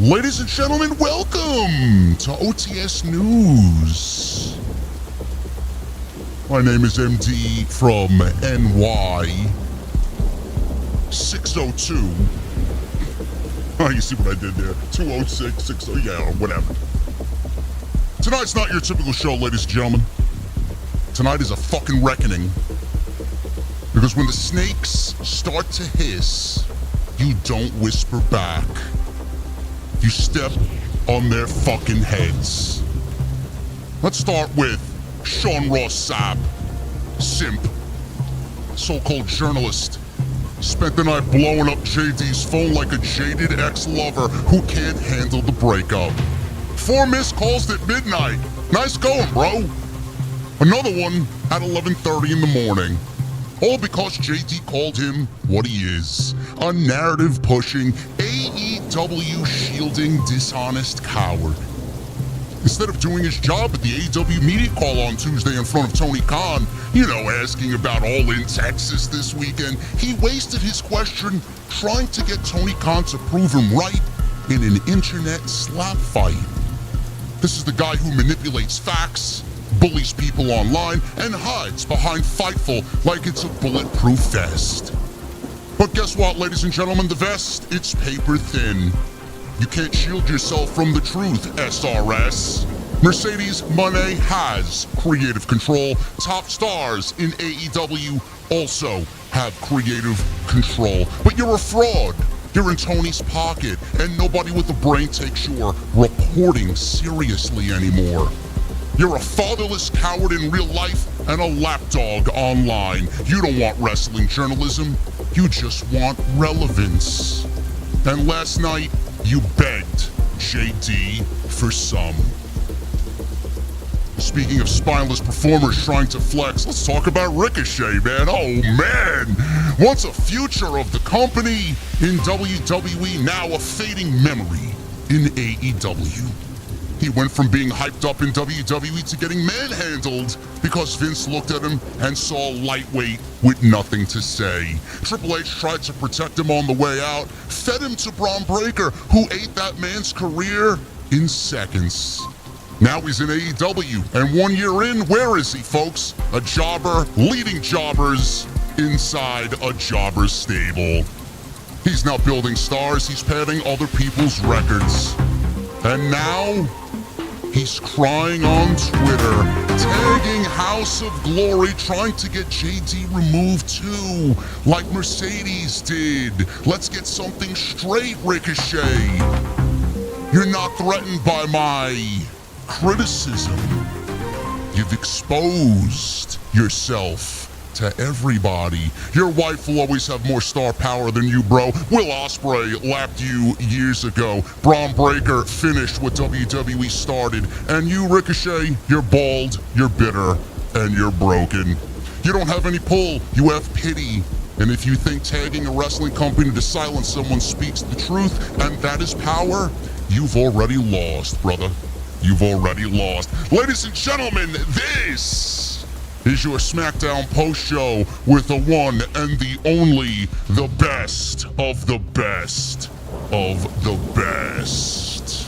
Ladies and gentlemen, welcome to OTS News. My name is MD from NY 602. Oh, you see what I did there? 206, 60, yeah, or whatever. Tonight's not your typical show, ladies and gentlemen. Tonight is a fucking reckoning. Because when the snakes start to hiss, you don't whisper back. You step on their fucking heads. Let's start with Shawn Ross Sapp, simp, so-called journalist. Spent the night blowing up JD's phone like a jaded ex-lover who can't handle the breakup. 4 missed calls at midnight. Nice going, bro. Another one at 11:30 in the morning. All because JD called him what he is. A narrative-pushing, AEW shielding, dishonest coward. Instead of doing his job at the AEW media call on Tuesday in front of Tony Khan, asking about All In Texas this weekend, he wasted his question trying to get Tony Khan to prove him right in an internet slap fight. This is the guy who manipulates facts, bullies people online, and hides behind Fightful like it's a bulletproof vest. But guess what, ladies and gentlemen? The vest, it's paper thin. You can't shield yourself from the truth, SRS. Mercedes Moné has creative control. Top stars in AEW also have creative control. But you're a fraud. You're in Tony's pocket, and nobody with a brain takes your reporting seriously anymore. You're a fatherless coward in real life and a lapdog online. You don't want wrestling journalism. You just want relevance. And last night, you begged JD for some. Speaking of spineless performers trying to flex, let's talk about Ricochet, man. Oh, man. Once a future of the company in WWE, now a fading memory in AEW. He went from being hyped up in WWE to getting manhandled because Vince looked at him and saw a lightweight with nothing to say. Triple H tried to protect him on the way out, fed him to Braun Breaker, who ate that man's career in seconds. Now he's in AEW, and 1 year in, where is he, folks? A jobber leading jobbers inside a jobber's stable. He's now building stars, he's padding other people's records. And now, he's crying on Twitter, tagging House of Glory, trying to get JD removed too, like Mercedes did. Let's get something straight, Ricochet. You're not threatened by my criticism. You've exposed yourself to everybody. Your wife will always have more star power than you, bro. Will Ospreay lapped you years ago. Braun Breaker finished what WWE started. And you, Ricochet, you're bald, you're bitter, and you're broken. You don't have any pull, you have pity. And if you think tagging a wrestling company to silence someone speaks the truth, and that is power, you've already lost, brother. You've already lost. Ladies and gentlemen, this is your SmackDown post-show with the one and the only, the best of the best of the best.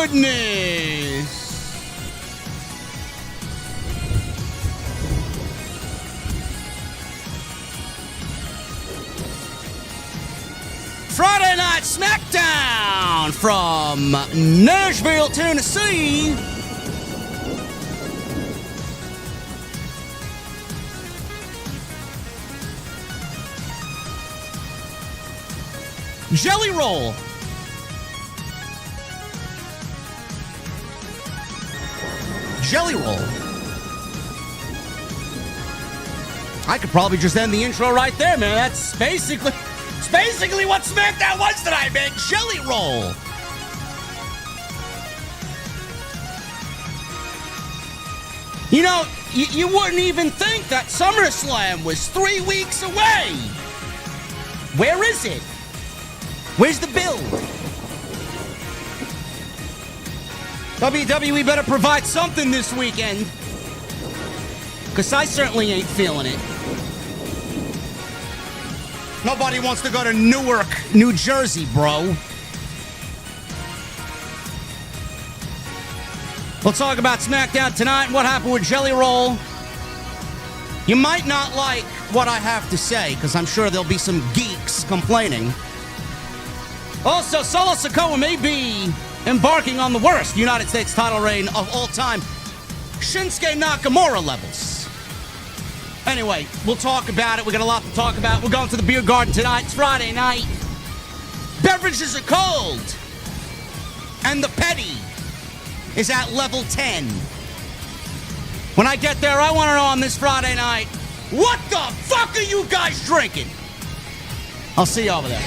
goodness. Friday Night SmackDown from Nashville, Tennessee. Jelly roll. Jelly roll. I could probably just end the intro right there, man. That's basically what SmackDown was tonight, man. Jelly roll. You know, you wouldn't even think that SummerSlam was 3 weeks away. Where is it? Where's the build? WWE better provide something this weekend. Because I certainly ain't feeling it. Nobody wants to go to Newark, New Jersey, bro. We'll talk about SmackDown tonight and what happened with Jelly Roll. You might not like what I have to say, because I'm sure there'll be some geeks complaining. Also, Solo Sikoa may be embarking on the worst United States title reign of all time, Shinsuke Nakamura levels. Anyway, we'll talk about it. We got a lot to talk about. We're going to the beer garden tonight. It's Friday night. Beverages are cold. And the petty is at level 10. When I get there, I want to know on this Friday night, what the fuck are you guys drinking? I'll see you over there.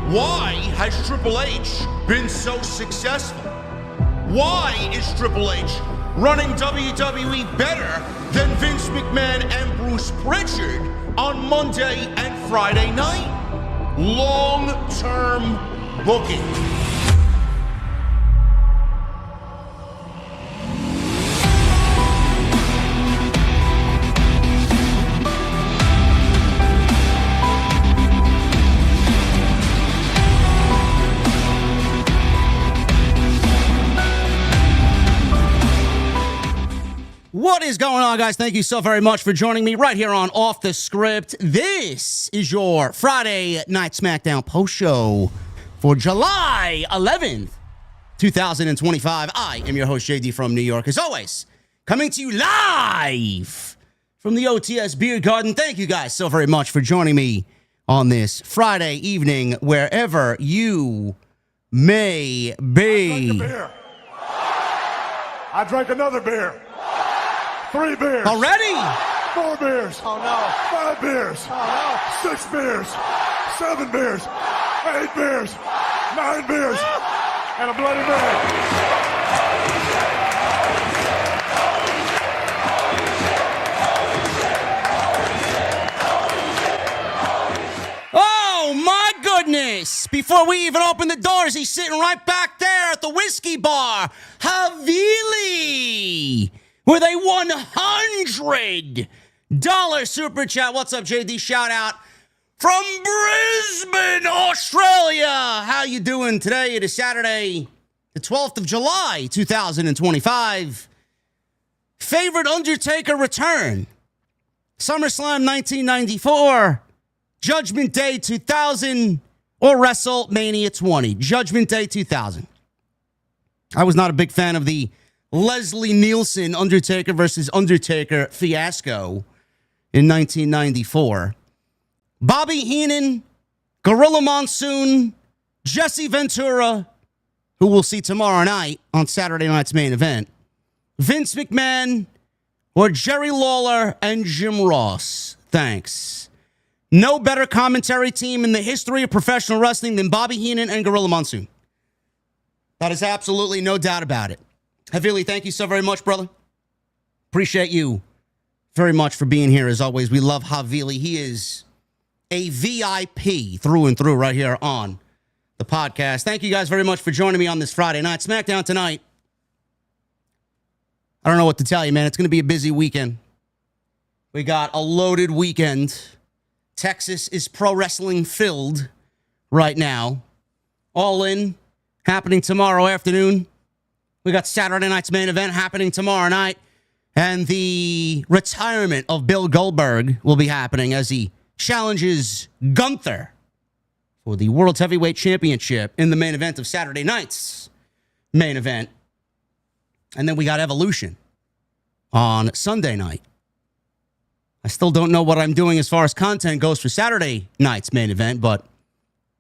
Why has Triple H been so successful? Why is Triple H running WWE better than Vince McMahon and Bruce Pritchard on Monday and Friday night? Long-term booking. What is going on, guys? Thank you so very much for joining me right here on Off the Script. This is your Friday Night SmackDown post show for July 11th, 2025. I am your host, JD from New York. As always, coming to you live from the OTS Beer Garden. Thank you guys so very much for joining me on this Friday evening, wherever you may be. I drank a beer. I drank another beer. 3 beers. Already? 4 beers. Oh, no. 5 beers. Oh, 6 beers. 7 beers. 8 beers. 9 beers. And a Bloody Mary. this. Before we even open the doors, he's sitting right back there at the whiskey bar. Havili with a $100 super chat. What's up, JD? Shout out from Brisbane, Australia. How you doing today? It is Saturday, the 12th of July, 2025. Favorite Undertaker return. SummerSlam 1994, Judgment Day 2000, or WrestleMania 20. Judgment Day 2000. I was not a big fan of the Leslie Nielsen Undertaker versus Undertaker fiasco in 1994. Bobby Heenan, Gorilla Monsoon, Jesse Ventura, who we'll see tomorrow night on Saturday night's main event, Vince McMahon, or Jerry Lawler and Jim Ross. Thanks. No better commentary team in the history of professional wrestling than Bobby Heenan and Gorilla Monsoon. That is absolutely no doubt about it. Havili, thank you so very much, brother. Appreciate you very much for being here. As always, we love Havili. He is a VIP through and through right here on the podcast. Thank you guys very much for joining me on this Friday night. SmackDown tonight. I don't know what to tell you, man. It's going to be a busy weekend. We got a loaded weekend. Texas is pro wrestling filled right now. All In happening tomorrow afternoon. We got Saturday night's main event happening tomorrow night. And the retirement of Bill Goldberg will be happening as he challenges Gunther for the World Heavyweight Championship in the main event of Saturday night's main event. And then we got Evolution on Sunday night. I still don't know what I'm doing as far as content goes for Saturday night's main event, but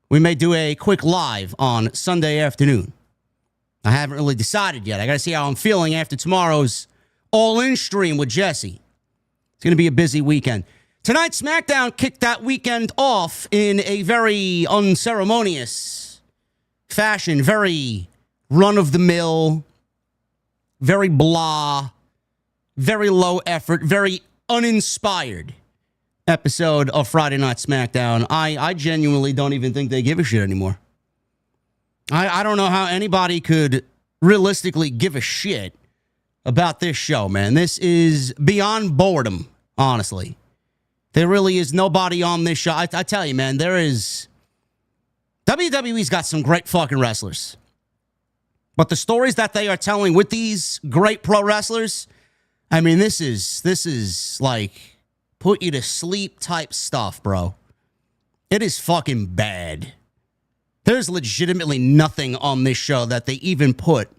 we may do a quick live on Sunday afternoon. I haven't really decided yet. I got to see how I'm feeling after tomorrow's All-In stream with Jesse. It's going to be a busy weekend. Tonight, SmackDown kicked that weekend off in a very unceremonious fashion, very run-of-the-mill, very blah, very low effort, very uninspired episode of Friday Night SmackDown. I genuinely don't even think they give a shit anymore. I don't know how anybody could realistically give a shit about this show, man. This is beyond boredom, honestly. There really is nobody on this show. I tell you, man, WWE's got some great fucking wrestlers. But the stories that they are telling with these great pro wrestlers, I mean, this is like put you to sleep type stuff, bro. It is fucking bad. There's legitimately nothing on this show that they even put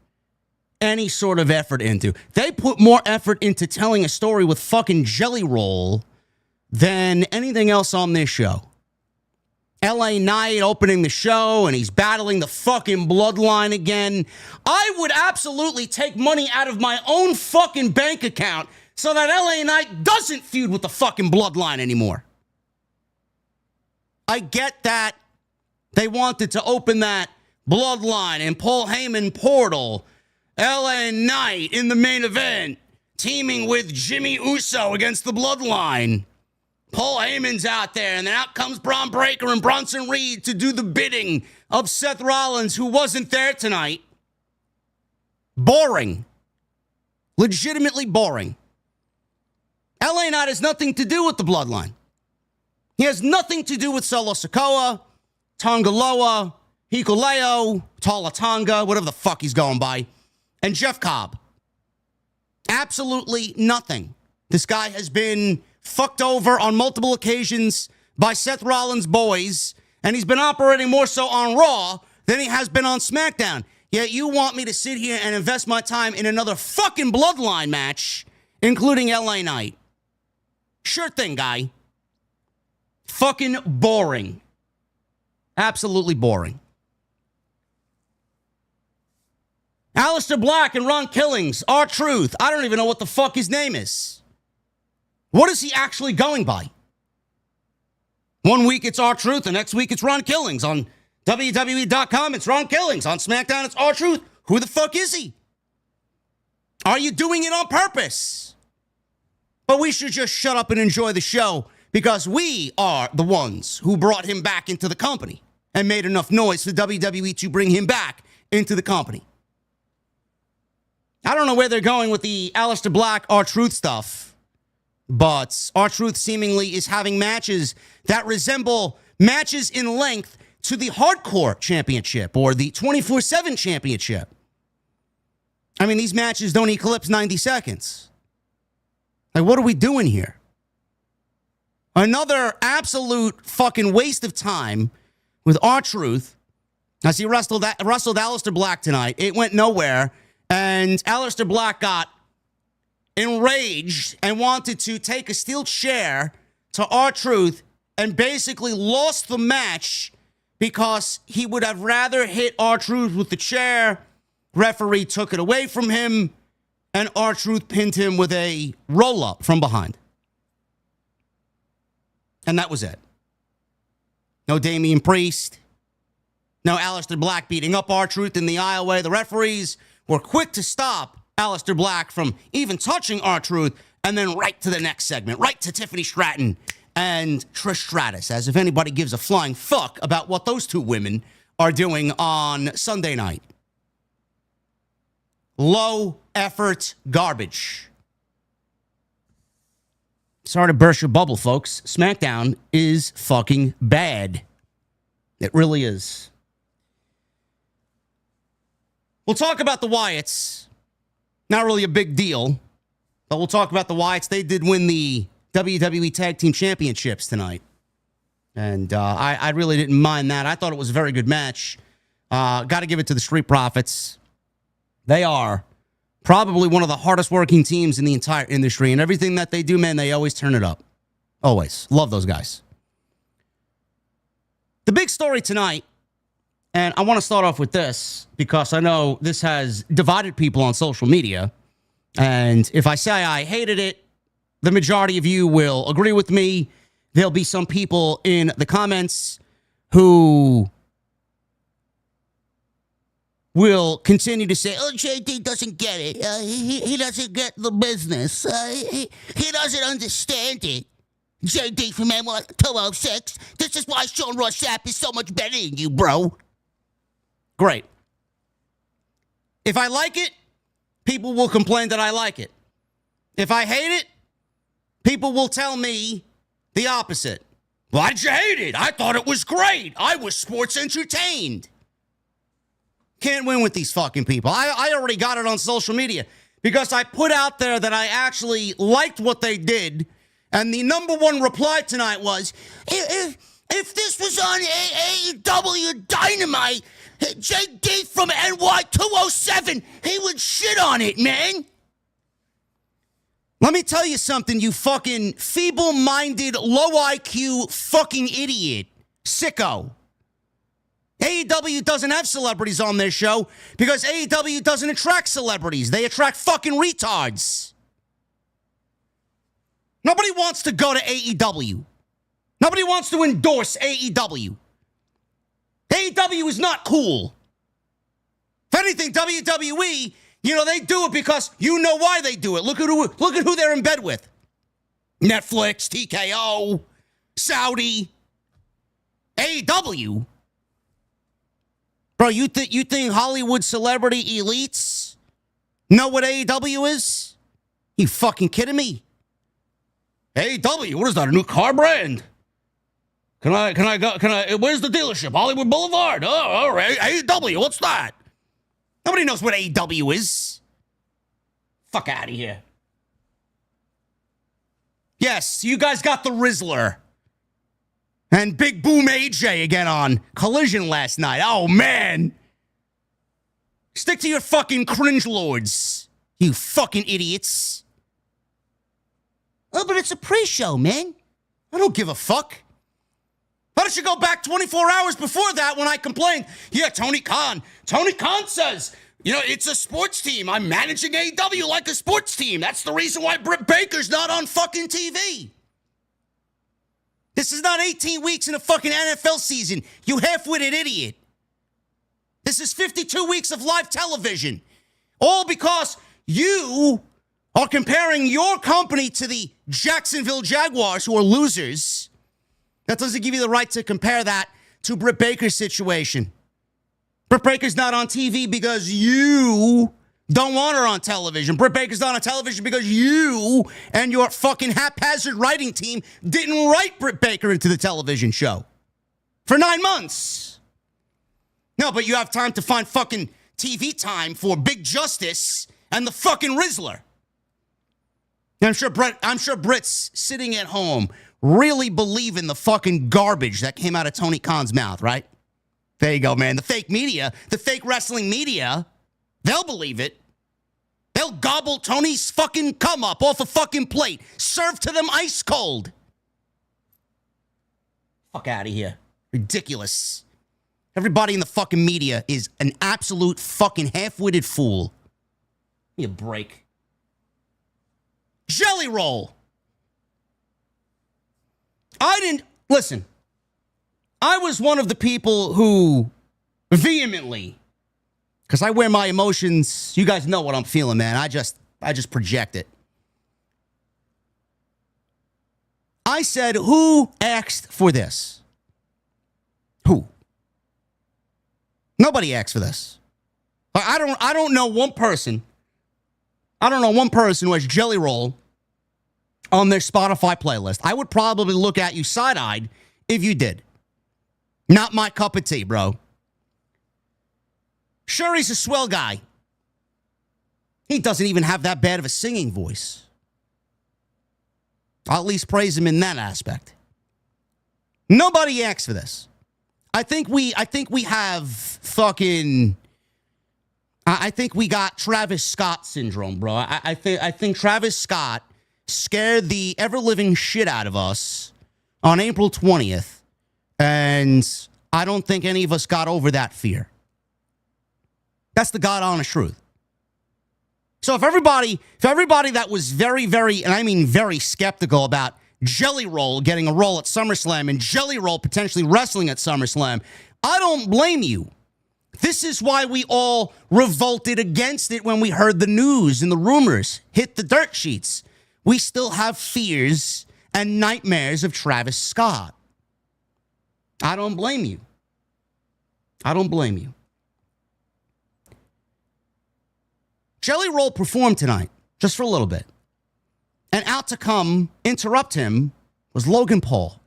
any sort of effort into. They put more effort into telling a story with fucking Jelly Roll than anything else on this show. LA Knight opening the show, and he's battling the fucking Bloodline again. I would absolutely take money out of my own fucking bank account so that LA Knight doesn't feud with the fucking Bloodline anymore. I get that they wanted to open that Bloodline and Paul Heyman portal. LA Knight in the main event, teaming with Jimmy Uso against the Bloodline. Paul Heyman's out there, and then out comes Braun Breaker and Bronson Reed to do the bidding of Seth Rollins, who wasn't there tonight. Boring. Legitimately boring. LA Knight has nothing to do with the Bloodline. He has nothing to do with Solo Sikoa, Tongaloa, Hikuleo, Talatanga, whatever the fuck he's going by, and Jeff Cobb. Absolutely nothing. This guy has been fucked over on multiple occasions by Seth Rollins' boys, and he's been operating more so on Raw than he has been on SmackDown. Yet you want me to sit here and invest my time in another fucking Bloodline match, including LA Knight. Sure thing, guy. Fucking boring. Absolutely boring. Aleister Black and Ron Killings, R-Truth. I don't even know what the fuck his name is. What is he actually going by? One week it's R-Truth, the next week it's Ron Killings. On WWE.com, it's Ron Killings. On SmackDown, it's R-Truth. Who the fuck is he? Are you doing it on purpose? But we should just shut up and enjoy the show because we are the ones who brought him back into the company. and made enough noise for WWE to bring him back into the company. I don't know where they're going with the Aleister Black R-Truth stuff, but R-Truth seemingly is having matches that resemble matches in length to the Hardcore Championship or the 24/7 Championship. I mean, these matches don't eclipse 90 seconds. Like, what are we doing here? Another absolute fucking waste of time with R-Truth as he wrestled Aleister Black tonight. It went nowhere, and Aleister Black got enraged and wanted to take a steel chair to R-Truth and basically lost the match because he would have rather hit R-Truth with the chair. Referee took it away from him, and R-Truth pinned him with a roll-up from behind. And that was it. No Damian Priest. No Aleister Black beating up R-Truth in the aisleway. The referees were quick to stop Aleister Black from even touching R-Truth, and then right to the next segment, right to Tiffany Stratton and Trish Stratus, as if anybody gives a flying fuck about what those two women are doing on Sunday night. Low effort garbage. Sorry to burst your bubble, folks. SmackDown is fucking bad. It really is. We'll talk about the Wyatts. Not really a big deal, but we'll talk about the Wyatts. They did win the WWE Tag Team Championships tonight. And I really didn't mind that. I thought it was a very good match. Got to give it to the Street Profits. They are probably one of the hardest working teams in the entire industry. And everything that they do, man, they always turn it up. Always. Love those guys. The big story tonight, and I want to start off with this because I know this has divided people on social media. And if I say I hated it, the majority of you will agree with me. There'll be some people in the comments who will continue to say, oh, JD doesn't get it. He doesn't get the business. He doesn't understand it. JD from N206. This is why Shawn Ross Sapp is so much better than you, bro. Great. If I like it, people will complain that I like it. If I hate it, people will tell me the opposite. Why did you hate it? I thought it was great. I was sports entertained. Can't win with these fucking people. I already got it on social media because I put out there that I actually liked what they did. And the number one reply tonight was, if this was on AEW Dynamite, JD from NY207, he would shit on it, man. Let me tell you something, you fucking feeble-minded, low IQ fucking idiot. Sicko. AEW doesn't have celebrities on their show because AEW doesn't attract celebrities. They attract fucking retards. Nobody wants to go to AEW. Nobody wants to endorse AEW. AEW is not cool. If anything, WWE, they do it because you know why they do it. Look at who they're in bed with. Netflix, TKO, Saudi, AEW. Bro, you think Hollywood celebrity elites know what AEW is? You fucking kidding me? AEW, what is that, a new car brand? Can I go, where's the dealership? Hollywood Boulevard. Oh, all right, AEW, what's that? Nobody knows what AEW is. Fuck out of here. Yes, you guys got the Rizzler. And Big Boom AJ again on Collision last night. Oh, man. Stick to your fucking cringe lords, you fucking idiots. Oh, but it's a pre-show, man. I don't give a fuck. Why don't you go back 24 hours before that when I complained? Yeah, Tony Khan. Tony Khan says, it's a sports team. I'm managing AEW like a sports team. That's the reason why Britt Baker's not on fucking TV. This is not 18 weeks in a fucking NFL season, you half-witted idiot. This is 52 weeks of live television. All because you are comparing your company to the Jacksonville Jaguars, who are losers. That doesn't give you the right to compare that to Britt Baker's situation. Britt Baker's not on TV because you don't want her on television. Britt Baker's not on television because you and your fucking haphazard writing team didn't write Britt Baker into the television show for 9 months. No, but you have time to find fucking TV time for Big Justice and the fucking Rizzler. And I'm sure Britt's sitting at home really believing the fucking garbage that came out of Tony Khan's mouth, right? There you go, man. The fake media, the fake wrestling media, they'll believe it. They'll gobble Tony's fucking cum up off a fucking plate. Served to them ice cold. Fuck out of here. Ridiculous. Everybody in the fucking media is an absolute fucking half-witted fool. Give me a break. Jelly Roll. Listen, I was one of the people who vehemently, because I wear my emotions, you guys know what I'm feeling, man. I just project it. I said, who asked for this? Who? Nobody asked for this. I don't know one person. I don't know one person who has Jelly Roll on their Spotify playlist. I would probably look at you side-eyed if you did. Not my cup of tea, bro. Sure, he's a swell guy. He doesn't even have that bad of a singing voice. I'll at least praise him in that aspect. Nobody asked for this. I think we have fucking... I think we got Travis Scott syndrome, bro. I think Travis Scott scared the ever-living shit out of us on April 20th, and I don't think any of us got over that fear. That's the God-honest truth. So if everybody that was very, very, and I mean very skeptical about Jelly Roll getting a role at SummerSlam and Jelly Roll potentially wrestling at SummerSlam, I don't blame you. This is why we all revolted against it when we heard the news and the rumors hit the dirt sheets. We still have fears and nightmares of Travis Scott. I don't blame you. I don't blame you. Jelly Roll performed tonight, just for a little bit. And out to come interrupt him was Logan Paul.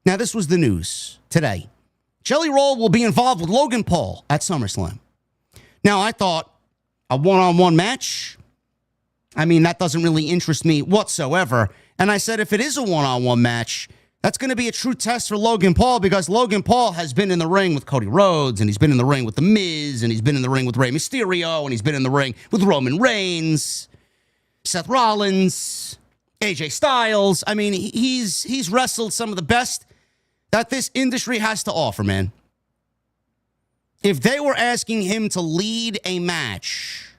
Now, this was the news today. Jelly Roll will be involved with Logan Paul at SummerSlam. Now, I thought a one-on-one match, I mean, that doesn't really interest me whatsoever. And I said, if it is a one-on-one match, that's going to be a true test for Logan Paul because Logan Paul has been in the ring with Cody Rhodes, and he's been in the ring with The Miz, and he's been in the ring with Rey Mysterio, and he's been in the ring with Roman Reigns, Seth Rollins, AJ Styles. I mean, he's wrestled some of the best that this industry has to offer, man. If they were asking him to lead a match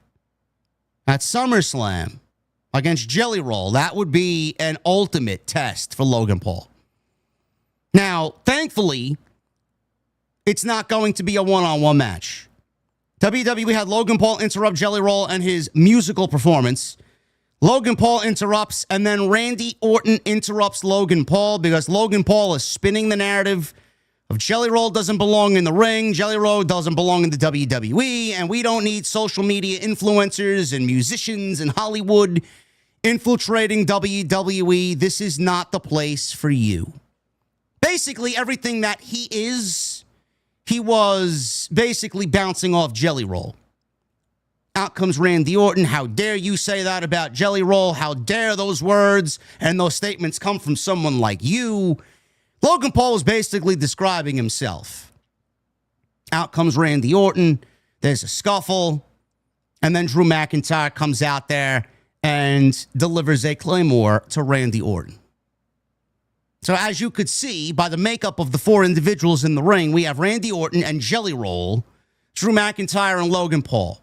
at SummerSlam against Jelly Roll, that would be an ultimate test for Logan Paul. Now, thankfully, it's not going to be a one-on-one match. WWE had Logan Paul interrupt Jelly Roll and his musical performance. Logan Paul interrupts, and then Randy Orton interrupts Logan Paul because Logan Paul is spinning the narrative of Jelly Roll doesn't belong in the ring, Jelly Roll doesn't belong in the WWE, and we don't need social media influencers and musicians in Hollywood infiltrating WWE. This is not the place for you. Basically, everything that he was basically bouncing off Jelly Roll. Out comes Randy Orton. How dare you say that about Jelly Roll? How dare those words and those statements come from someone like you? Logan Paul was basically describing himself. Out comes Randy Orton. There's a scuffle. And then Drew McIntyre comes out there and delivers a Claymore to Randy Orton. So as you could see by the makeup of the four individuals in the ring, we have Randy Orton and Jelly Roll, Drew McIntyre and Logan Paul.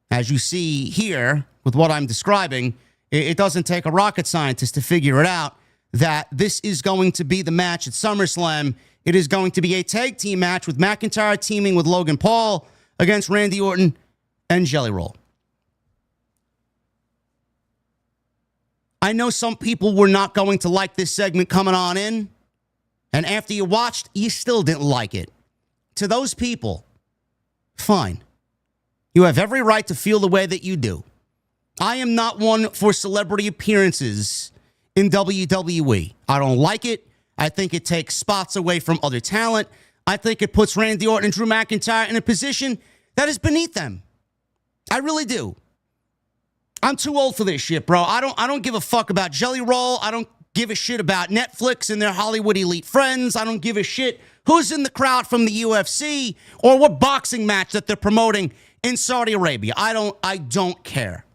As you see here with what I'm describing, it doesn't take a rocket scientist to figure it out that this is going to be the match at SummerSlam. It is going to be a tag team match with McIntyre teaming with Logan Paul against Randy Orton and Jelly Roll. I know some people were not going to like this segment coming on in. and after you watched, you still didn't like it. To those people, fine. You have every right to feel the way that you do. I am not one for celebrity appearances in WWE. I don't like it. I think it takes spots away from other talent. I think it puts Randy Orton and Drew McIntyre in a position that is beneath them. I really do. I'm too old for this shit, bro. I don't give a fuck about Jelly Roll. I don't give a shit about Netflix and their Hollywood elite friends. I don't give a shit who's in the crowd from the UFC or what boxing match that they're promoting in Saudi Arabia. I don't care.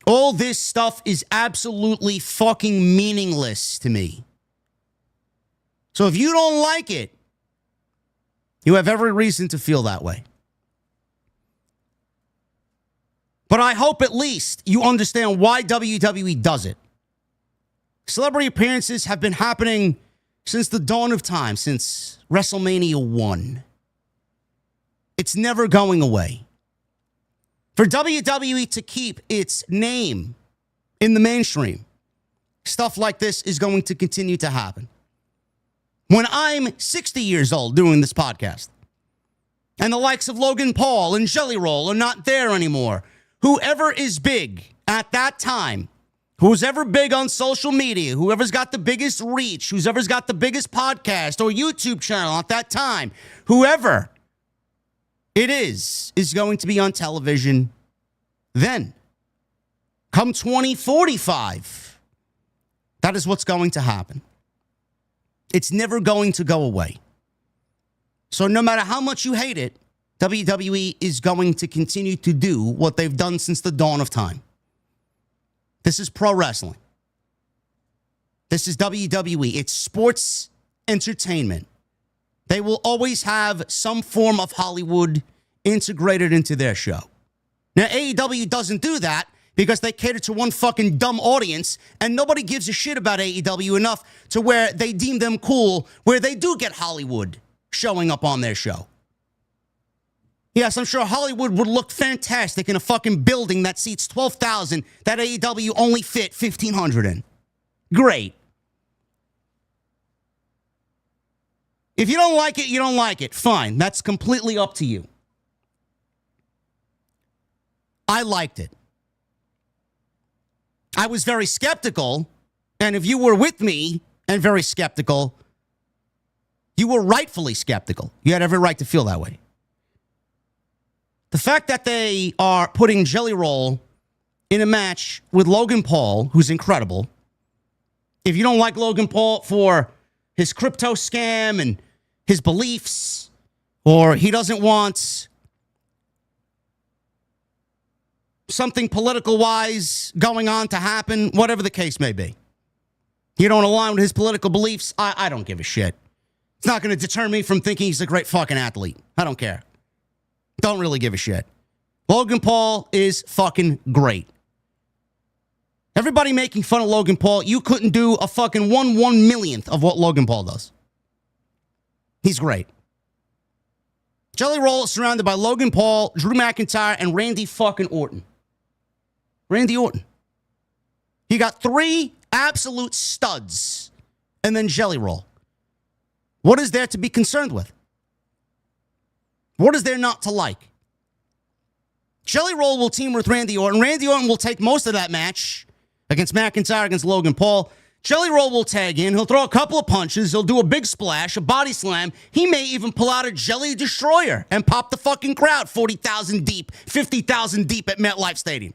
All this stuff is absolutely fucking meaningless to me. So if you don't like it, you have every reason to feel that way. But I hope at least you understand why WWE does it. Celebrity appearances have been happening since the dawn of time, since WrestleMania 1. It's never going away. For WWE to keep its name in the mainstream, stuff like this is going to continue to happen. When I'm 60 years old doing this podcast, and the likes of Logan Paul and Jelly Roll are not there anymore, whoever is big at that time, who's ever big on social media, whoever's got the biggest reach, whoever's got the biggest podcast or YouTube channel at that time, whoever it is going to be on television then. Come 2045, that is what's going to happen. It's never going to go away. So no matter how much you hate it, WWE is going to continue to do what they've done since the dawn of time. This is pro wrestling. This is WWE. It's sports entertainment. They will always have some form of Hollywood integrated into their show. Now, AEW doesn't do that because they cater to one fucking dumb audience, and nobody gives a shit about AEW enough to where they deem them cool, where they do get Hollywood showing up on their show. Yes, I'm sure Hollywood would look fantastic in a fucking building that seats 12,000 that AEW only fit 1,500 in. Great. If you don't like it, you don't like it. Fine. That's completely up to you. I liked it. I was very skeptical, and if you were with me and very skeptical, you were rightfully skeptical. You had every right to feel that way. The fact that they are putting Jelly Roll in a match with Logan Paul, who's incredible. If you don't like Logan Paul for his crypto scam and his beliefs, or he doesn't want something political-wise going on to happen, whatever the case may be. You don't align with his political beliefs, I don't give a shit. It's not going to deter me from thinking he's a great fucking athlete. I don't care. Don't really give a shit. Logan Paul is fucking great. Everybody making fun of Logan Paul, you couldn't do a fucking 1/1,000,000th of what Logan Paul does. He's great. Jelly Roll is surrounded by Logan Paul, Drew McIntyre, and Randy fucking Orton. Randy Orton. You got 3 absolute studs, and then Jelly Roll. What is there to be concerned with? What is there not to like? Jelly Roll will team with Randy Orton. Randy Orton will take most of that match against McIntyre, against Logan Paul. Jelly Roll will tag in. He'll throw a couple of punches. He'll do a big splash, a body slam. He may even pull out a Jelly Destroyer and pop the fucking crowd 40,000 deep, 50,000 deep at MetLife Stadium.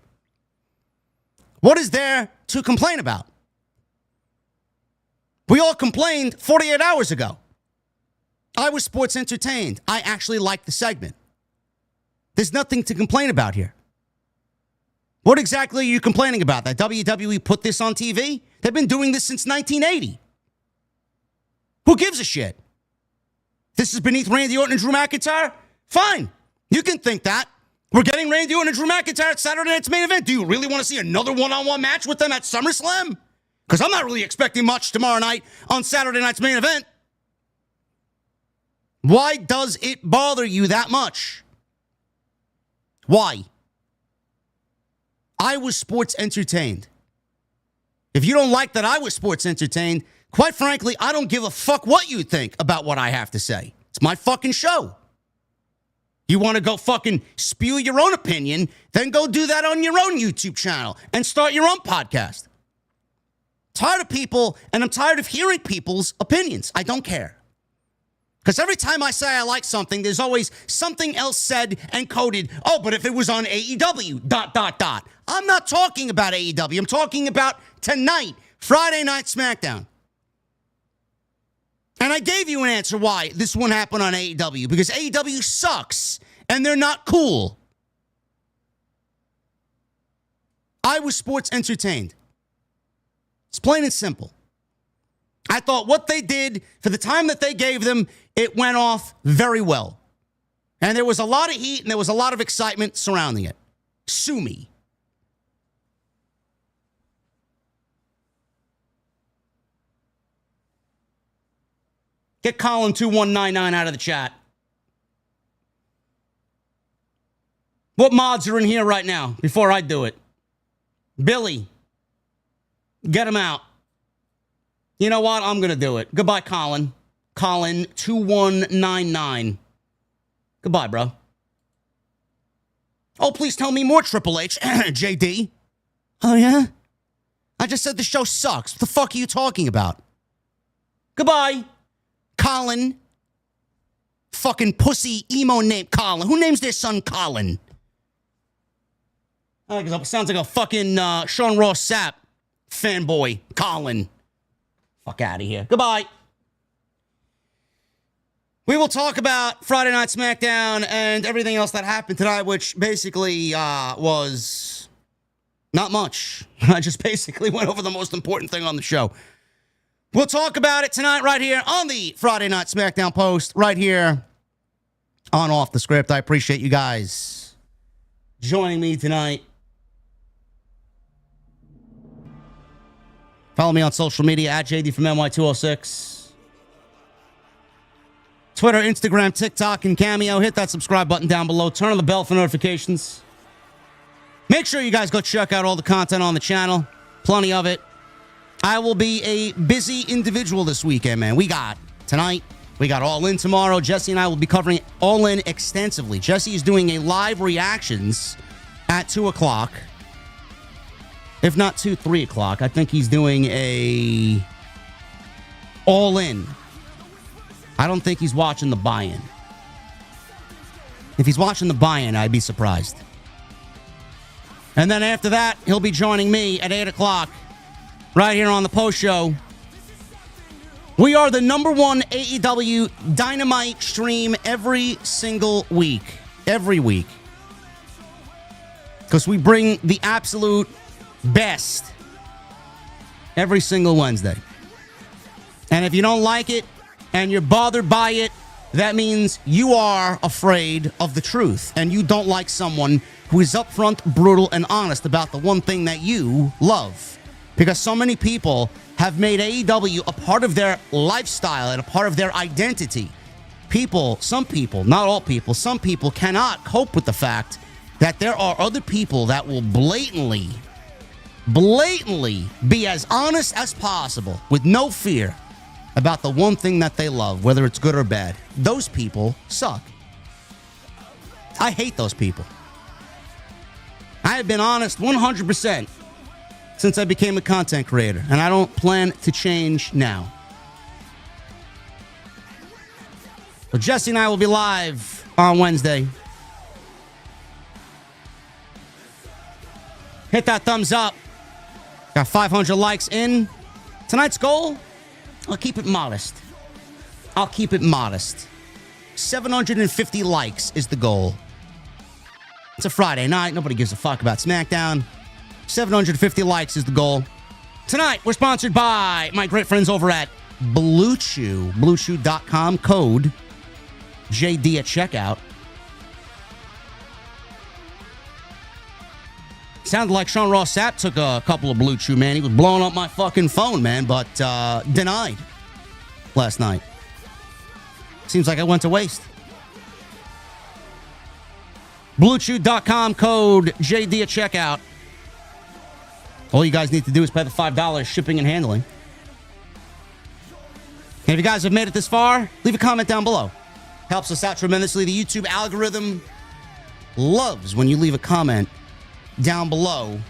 What is there to complain about? We all complained 48 hours ago. I was sports entertained. I actually liked the segment. There's nothing to complain about here. What exactly are you complaining about? That WWE put this on TV? They've been doing this since 1980. Who gives a shit? This is beneath Randy Orton and Drew McIntyre? Fine. You can think that. We're getting Randy Orton and Drew McIntyre at Saturday night's main event. Do you really want to see another one-on-one match with them at SummerSlam? Because I'm not really expecting much tomorrow night on Saturday night's main event. Why does it bother you that much? Why? I was sports entertained. If you don't like that I was sports entertained, Quite frankly, I don't give a fuck what you think about what I have to say. It's my fucking show. You want to go fucking spew your own opinion, then go do that on your own YouTube channel and start your own podcast. Tired of people, and I'm tired of hearing people's opinions. I don't care. Because every time I say I like something, there's always something else said and coded. Oh, but if it was on AEW, ... I'm not talking about AEW. I'm talking about tonight, Friday Night SmackDown. And I gave you an answer why this wouldn't happen on AEW. Because AEW sucks, and they're not cool. I was sports entertained. It's plain and simple. I thought what they did for the time that they gave them, it went off very well. And there was a lot of heat and there was a lot of excitement surrounding it. Sue me. Get Colin2199 out of the chat. What mods are in here right now before I do it? Billy. Get him out. You know what? I'm going to do it. Goodbye, Colin. Colin2199. Goodbye, bro. Oh, please tell me more, Triple H. JD. Oh, yeah? I just said the show sucks. What the fuck are you talking about? Goodbye, Colin. Fucking pussy emo name, Colin. Who names their son Colin? Sounds like a fucking Shawn Ross Sapp fanboy, Colin. Fuck out of here. Goodbye. We will talk about Friday Night SmackDown and everything else that happened tonight, which basically was not much. I just basically went over the most important thing on the show. We'll talk about it tonight right here on the Friday Night SmackDown post, right here on Off the Script. I appreciate you guys joining me tonight. Follow me on social media at JD from NY206. Twitter, Instagram, TikTok, and Cameo. Hit that subscribe button down below. Turn on the bell for notifications. Make sure you guys go check out all the content on the channel. Plenty of it. I will be a busy individual this weekend, man. We got tonight. We got All In tomorrow. Jesse and I will be covering All In extensively. Jesse is doing a live reactions at 2 o'clock. If not 2, 3 o'clock. I think he's doing a All In. I don't think he's watching the buy-in. If he's watching the buy-in, I'd be surprised. And then after that, he'll be joining me at 8 o'clock right here on the post show. We are the #1 AEW Dynamite stream every single week. Every week. Because we bring the absolute best every single Wednesday. And if you don't like it and you're bothered by it, that means you are afraid of the truth and you don't like someone who is upfront, brutal, and honest about the one thing that you love. Because so many people have made AEW a part of their lifestyle and a part of their identity. Some people, not all people, some people cannot cope with the fact that there are other people that will blatantly be as honest as possible with no fear about the one thing that they love, whether it's good or bad. Those people suck. I hate those people. I have been honest 100% since I became a content creator, and I don't plan to change now. So Jesse and I will be live on Wednesday. Hit that thumbs up. Got 500 likes in. Tonight's goal, I'll keep it modest. 750 likes is the goal. It's a Friday night. Nobody gives a fuck about SmackDown. 750 likes is the goal. Tonight, we're sponsored by my great friends over at Blue Chew. BlueChew.com. Code JD at checkout. Sounded like Shawn Ross Sapp took a couple of Blue Chew, man. He was blowing up my fucking phone, man, but denied last night. Seems like I went to waste. BlueChew.com, code JD at checkout. All you guys need to do is pay the $5 shipping and handling. And if you guys have made it this far, leave a comment down below. Helps us out tremendously. The YouTube algorithm loves when you leave a comment down below.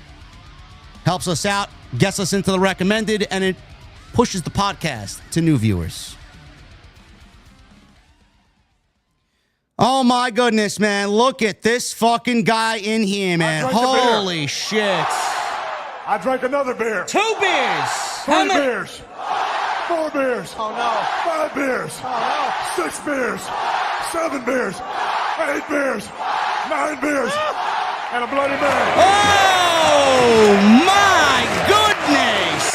Helps us out, gets us into the recommended, and it pushes the podcast to new viewers. Oh my goodness, man. Look at this fucking guy in here, man. Holy shit. I drank another beer. 2 beers. 3 beers. 4 beers. Oh no. 5 beers. Oh no. 6 beers. 7 beers. 8 beers. 9 beers. And a Bloody Mary. Oh my goodness.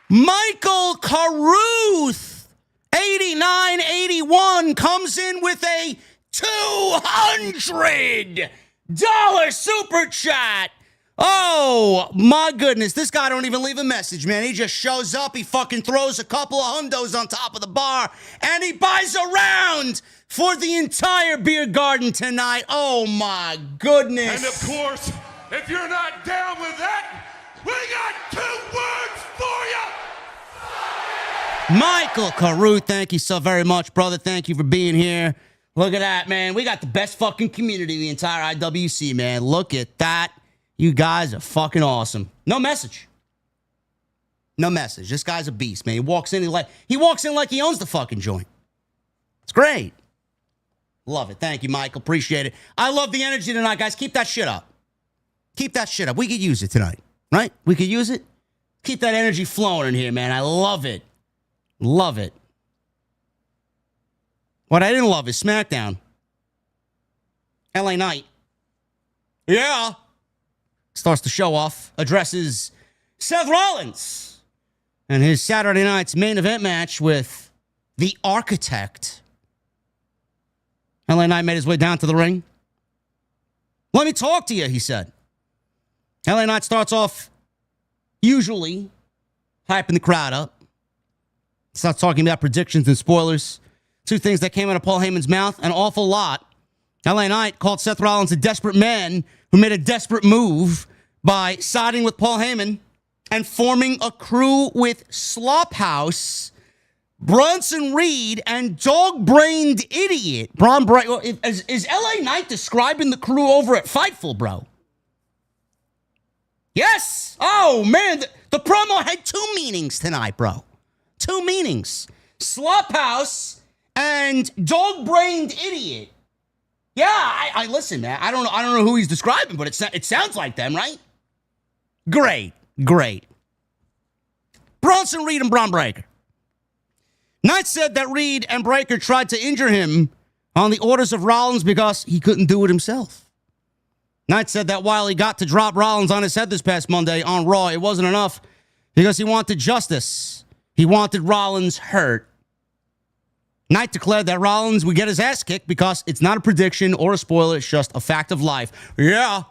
Michael Carruth, 8981, comes in with a $200 super chat. Oh, my goodness. This guy don't even leave a message, man. He just shows up. He fucking throws a couple of hundos on top of the bar, and he buys a round for the entire beer garden tonight. Oh, my goodness. And, of course, if you're not down with that, we got 2 words for you. Michael Carruth, thank you so very much, brother. Thank you for being here. Look at that, man. We got the best fucking community in the entire IWC, man. Look at that. You guys are fucking awesome. No message. No message. This guy's a beast, man. He walks in like he owns the fucking joint. It's great. Love it. Thank you, Michael. Appreciate it. I love the energy tonight, guys. Keep that shit up. Keep that shit up. We could use it tonight, right? We could use it. Keep that energy flowing in here, man. I love it. Love it. What I didn't love is SmackDown. LA Knight. Yeah. Starts to show off. Addresses Seth Rollins. And his Saturday night's main event match with the Architect. LA Knight made his way down to the ring. Let me talk to you, he said. LA Knight starts off usually hyping the crowd up. Starts talking about predictions and spoilers. 2 things that came out of Paul Heyman's mouth, an awful lot. LA Knight called Seth Rollins a desperate man who made a desperate move by siding with Paul Heyman and forming a crew with Slophouse, Bronson Reed, and dog-brained idiot. Is LA Knight describing the crew over at Fightful, bro? Yes! Oh, man, the promo had 2 meanings tonight, bro. 2 meanings. Slophouse and dog-brained idiot. Yeah, I listen, man. I don't know who he's describing, but it sounds like them, right? Great. Bronson Reed and Braun Breaker. Knight said that Reed and Breaker tried to injure him on the orders of Rollins because he couldn't do it himself. Knight said that while he got to drop Rollins on his head this past Monday on Raw, it wasn't enough because he wanted justice. He wanted Rollins hurt. Knight declared that Rollins would get his ass kicked because it's not a prediction or a spoiler. It's just a fact of life. Yeah.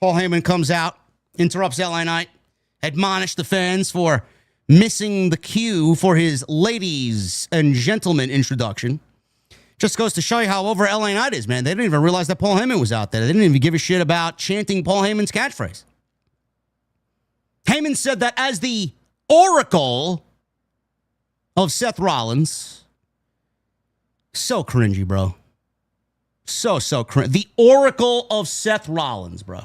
Paul Heyman comes out, interrupts LA Knight, admonished the fans for missing the cue for his ladies and gentlemen introduction. Just goes to show you how over LA Knight is, man. They didn't even realize that Paul Heyman was out there. They didn't even give a shit about chanting Paul Heyman's catchphrase. Heyman said that as the Oracle of Seth Rollins. So cringy, bro. So cringy. The Oracle of Seth Rollins, bro.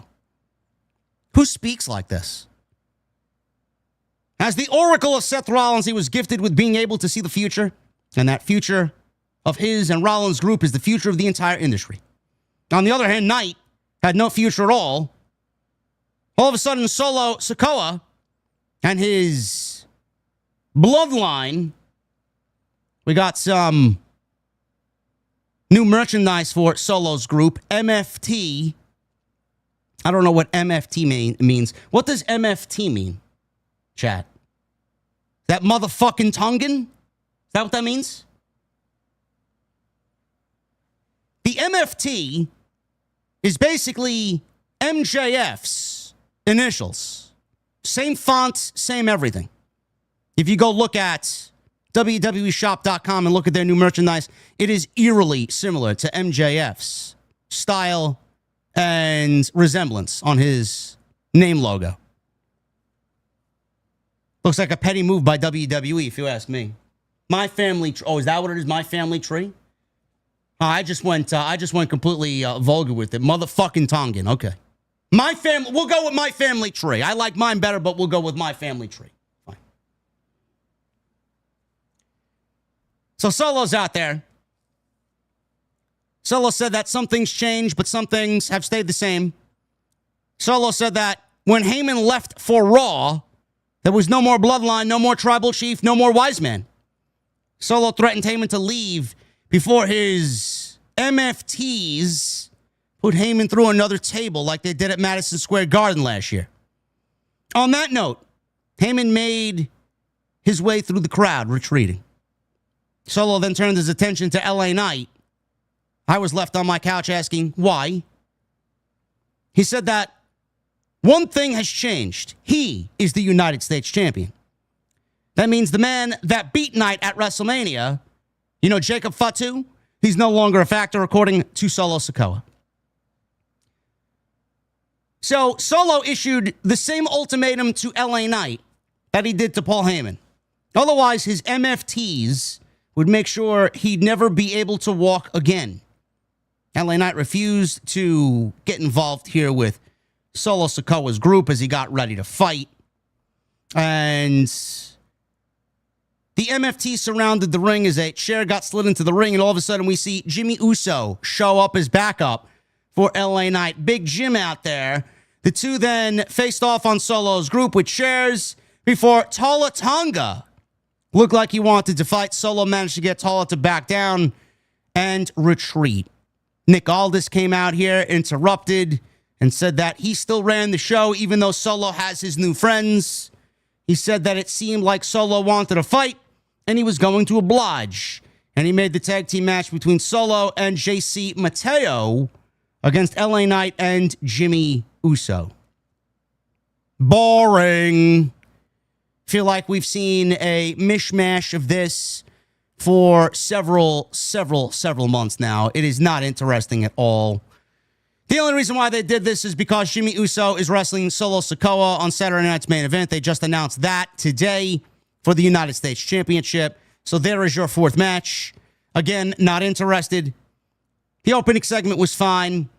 Who speaks like this? As the Oracle of Seth Rollins, he was gifted with being able to see the future, and that future of his and Rollins' group is the future of the entire industry. On the other hand, Knight had no future at all. All of a sudden, Solo Sikoa and his bloodline, we got some new merchandise for Solo's group, MFT. I don't know what MFT means. What does MFT mean, chat? That motherfucking Tongan? Is that what that means? The MFT is basically MJF's initials. Same font, same everything. If you go look at WWEshop.com and look at their new merchandise, it is eerily similar to MJF's style and resemblance on his name logo. Looks like a petty move by WWE, if you ask me. My family. Oh, is that what it is? My family tree. I just went completely vulgar with it. Motherfucking Tongan. Okay. My family. We'll go with my family tree. I like mine better, but we'll go with my family tree. Fine. So Solo's out there. Solo said that some things changed, but some things have stayed the same. Solo said that when Heyman left for Raw, there was no more Bloodline, no more Tribal Chief, no more Wise Man. Solo threatened Heyman to leave before his MFTs put Heyman through another table like they did at Madison Square Garden last year. On that note, Heyman made his way through the crowd, retreating. Solo then turned his attention to LA Knight. I was left on my couch asking why. He said that one thing has changed. He is the United States champion. That means the man that beat Knight at WrestleMania, you know, Jacob Fatu, he's no longer a factor according to Solo Sikoa. So Solo issued the same ultimatum to LA Knight that he did to Paul Heyman. Otherwise, his MFTs would make sure he'd never be able to walk again. LA Knight refused to get involved here with Solo Sikoa's group as he got ready to fight. And the MFT surrounded the ring as a chair got slid into the ring, and all of a sudden we see Jimmy Uso show up as backup for LA Knight. Big Jim out there. The two then faced off on Solo's group with chairs before Tala Tonga looked like he wanted to fight. Solo managed to get Tala to back down and retreat. Nick Aldis came out here, interrupted, and said that he still ran the show even though Solo has his new friends. He said that it seemed like Solo wanted to fight and he was going to oblige. And he made the tag team match between Solo and JC Mateo against LA Knight and Jimmy Uso. Boring. Feel like we've seen a mishmash of this for several months now. It is not interesting at all. The only reason why they did this is because Jimmy Uso is wrestling Solo Sikoa on Saturday night's main event. They just announced that today for the United States Championship. So there is your fourth match. Again, not interested. The opening segment was fine.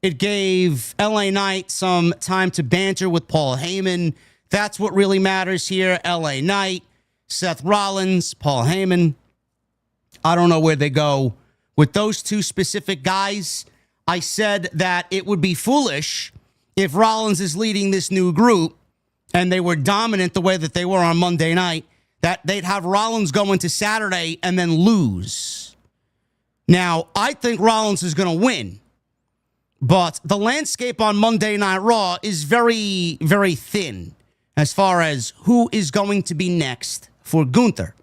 It gave LA Knight some time to banter with Paul Heyman. That's what really matters here. LA Knight, Seth Rollins, Paul Heyman. I don't know where they go with those two specific guys. I said that it would be foolish if Rollins is leading this new group and they were dominant the way that they were on Monday night, that they'd have Rollins go into Saturday and then lose. Now, I think Rollins is going to win, but the landscape on Monday Night Raw is very, very thin as far as who is going to be next for Gunther.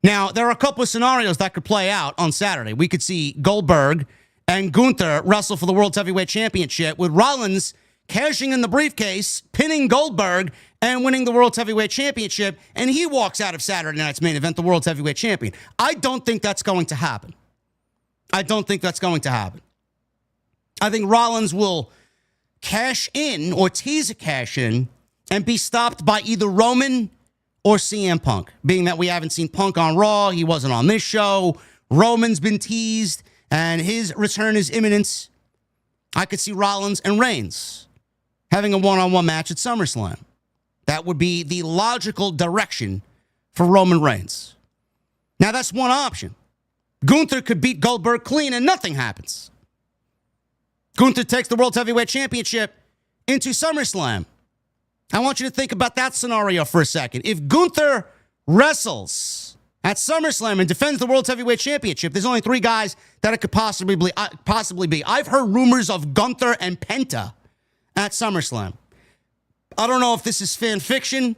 Now, there are a couple of scenarios that could play out on Saturday. We could see Goldberg and Gunther wrestle for the World Heavyweight Championship with Rollins cashing in the briefcase, pinning Goldberg, and winning the World Heavyweight Championship, and he walks out of Saturday night's main event, the World Heavyweight Champion. I don't think that's going to happen. I think Rollins will cash in or tease a cash in and be stopped by either Roman or CM Punk. Being that we haven't seen Punk on Raw, he wasn't on this show. Roman's been teased, and his return is imminent. I could see Rollins and Reigns having a one-on-one match at SummerSlam. That would be the logical direction for Roman Reigns. Now, that's one option. Gunther could beat Goldberg clean and nothing happens. Gunther takes the World Heavyweight Championship into SummerSlam. I want you to think about that scenario for a second. If Gunther wrestles at SummerSlam and defends the World Heavyweight Championship, there's only three guys that it could possibly be. I've heard rumors of Gunther and Penta at SummerSlam. I don't know if this is fan fiction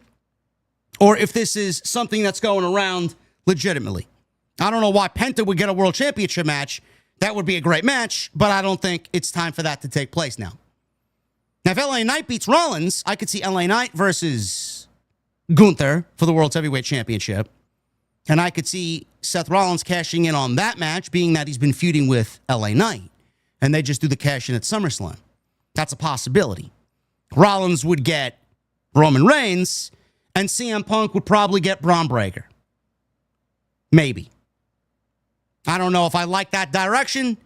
or if this is something that's going around legitimately. I don't know why Penta would get a World Championship match. That would be a great match, but I don't think it's time for that to take place now. Now, if LA Knight beats Rollins, I could see LA Knight versus Gunther for the World Heavyweight Championship. And I could see Seth Rollins cashing in on that match, being that he's been feuding with LA Knight. and they just do the cash-in at SummerSlam. That's a possibility. Rollins would get Roman Reigns, and CM Punk would probably get Braun Breaker. Maybe. I don't know if I like that direction,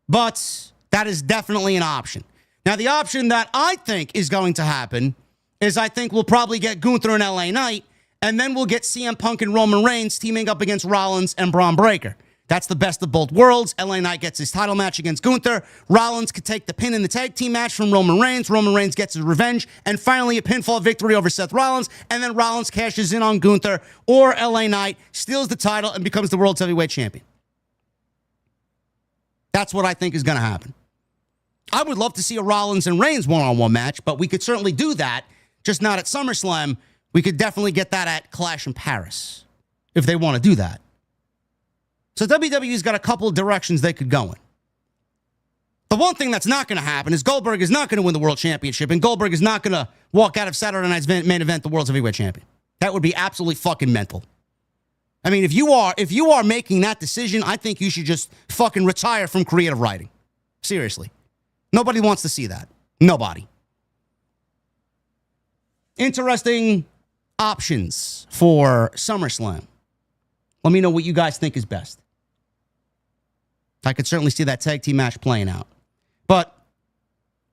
but that is definitely an option. Now, the option that I think is going to happen is I think we'll probably get Gunther and LA Knight, and then we'll get CM Punk and Roman Reigns teaming up against Rollins and Braun Breaker. That's the best of both worlds. LA Knight gets his title match against Gunther. Rollins could take the pin in the tag team match from Roman Reigns. Roman Reigns gets his revenge. And finally, a pinfall victory over Seth Rollins. And then Rollins cashes in on Gunther, or LA Knight steals the title and becomes the World Heavyweight Champion. That's what I think is going to happen. I would love to see a Rollins and Reigns one-on-one match, but we could certainly do that, just not at SummerSlam. We could definitely get that at Clash in Paris, if they want to do that. So WWE's got a couple of directions they could go in. The one thing that's not going to happen is Goldberg is not going to win the World Championship, and Goldberg is not going to walk out of Saturday Night's main event the World Heavyweight Champion. That would be absolutely fucking mental. I mean, if you are making that decision, I think you should just fucking retire from creative writing. Seriously. Nobody wants to see that. Nobody. Interesting options for SummerSlam. Let me know what you guys think is best. I could certainly see that tag team match playing out. But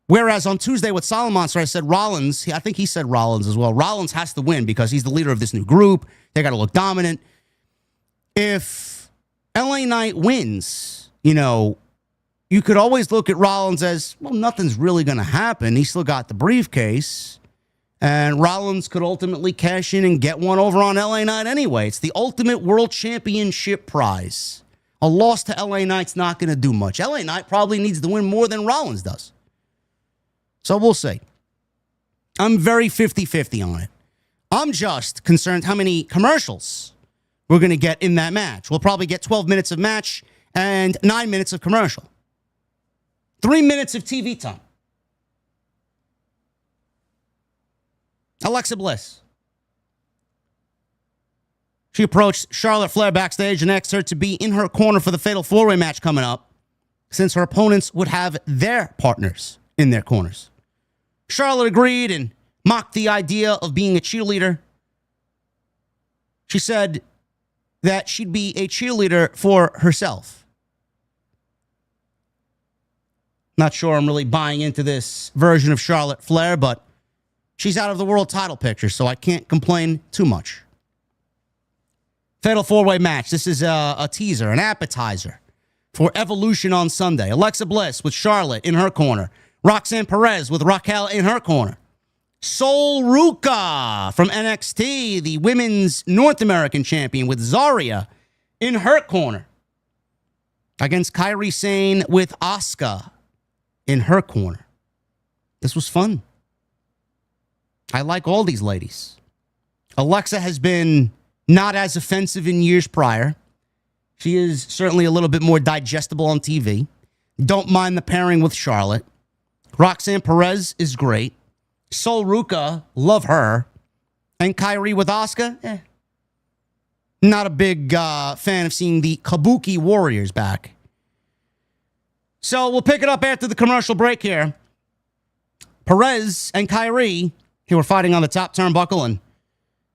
whereas on Tuesday with Solomon, I said Rollins, I think he said Rollins as well. Rollins has to win because he's the leader of this new group. They got to look dominant. If LA Knight wins, you could always look at Rollins as, well, nothing's really going to happen. He still got the briefcase. And Rollins could ultimately cash in and get one over on LA Knight anyway. It's the ultimate world championship prize. A loss to LA Knight's not going to do much. LA Knight probably needs to win more than Rollins does. So we'll see. I'm very 50-50 on it. I'm just concerned how many commercials we're going to get in that match. We'll probably get 12 minutes of match and 9 minutes of commercial. 3 minutes of TV time. Alexa Bliss. She approached Charlotte Flair backstage and asked her to be in her corner for the Fatal 4-Way match coming up, since her opponents would have their partners in their corners. Charlotte agreed and mocked the idea of being a cheerleader. She said that she'd be a cheerleader for herself. Not sure I'm really buying into this version of Charlotte Flair, but she's out of the world title picture, so I can't complain too much. Fatal 4-Way match. This is a teaser, an appetizer for Evolution on Sunday. Alexa Bliss with Charlotte in her corner. Roxanne Perez with Raquel in her corner. Sol Ruca from NXT, the women's North American champion, with Zarya in her corner. Against Kairi Sane with Asuka in her corner. This was fun. I like all these ladies. Alexa has been not as offensive in years prior. She is certainly a little bit more digestible on TV. Don't mind the pairing with Charlotte. Roxanne Perez is great. Sol Ruca, love her. And Kairi with Asuka, not a big fan of seeing the Kabuki Warriors back. So we'll pick it up after the commercial break here. Perez and Kairi, who were fighting on the top turnbuckle, and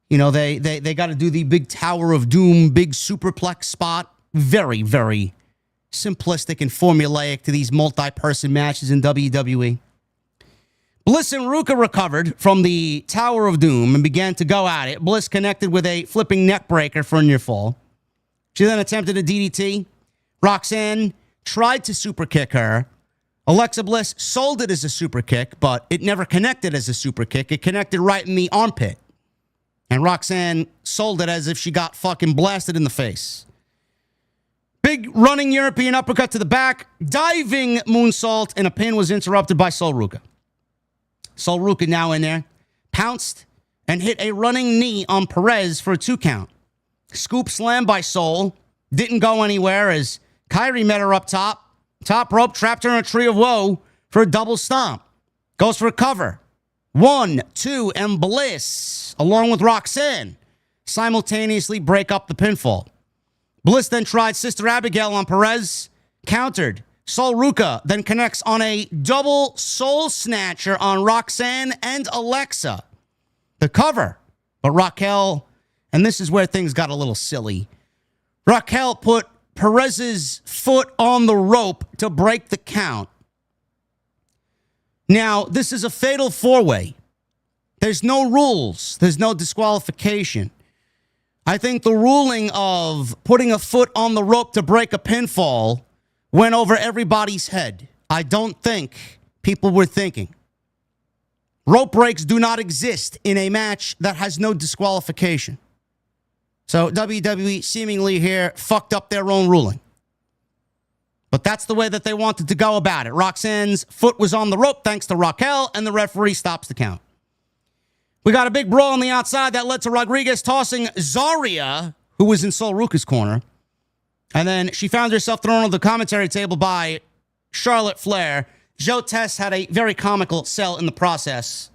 they got to do the big Tower of Doom, big superplex spot. Very, very simplistic and formulaic to these multi-person matches in WWE. Bliss and Ruca recovered from the Tower of Doom and began to go at it. Bliss connected with a flipping neck breaker for a near fall. She then attempted a DDT. Roxanne tried to super kick her. Alexa Bliss sold it as a super kick, but it never connected as a super kick. It connected right in the armpit. And Roxanne sold it as if she got fucking blasted in the face. Big running European uppercut to the back. Diving moonsault, and a pin was interrupted by Sol Ruca. Sol Ruca now in there. Pounced and hit a running knee on Perez for a 2 count. Scoop slam by Sol. Didn't go anywhere as Kairi met her up top. Top rope, trapped her in a tree of woe for a double stomp. Goes for a cover. 1, 2, and Bliss, along with Roxanne, simultaneously break up the pinfall. Bliss then tried Sister Abigail on Perez, countered, Sol Ruca then connects on a double soul snatcher on Roxanne and Alexa. The cover. But Raquel, and this is where things got a little silly, Raquel put Perez's foot on the rope to break the count. Now, this is a fatal four-way. There's no rules. There's no disqualification. I think the ruling of putting a foot on the rope to break a pinfall went over everybody's head. I don't think people were thinking. Rope breaks do not exist in a match that has no disqualification. So WWE seemingly here fucked up their own ruling. But that's the way that they wanted to go about it. Roxanne's foot was on the rope thanks to Raquel, and the referee stops the count. We got a big brawl on the outside that led to Rodriguez tossing Zarya, who was in Sol Ruca's corner. And then she found herself thrown on the commentary table by Charlotte Flair. Joe Tess had a very comical sell in the process.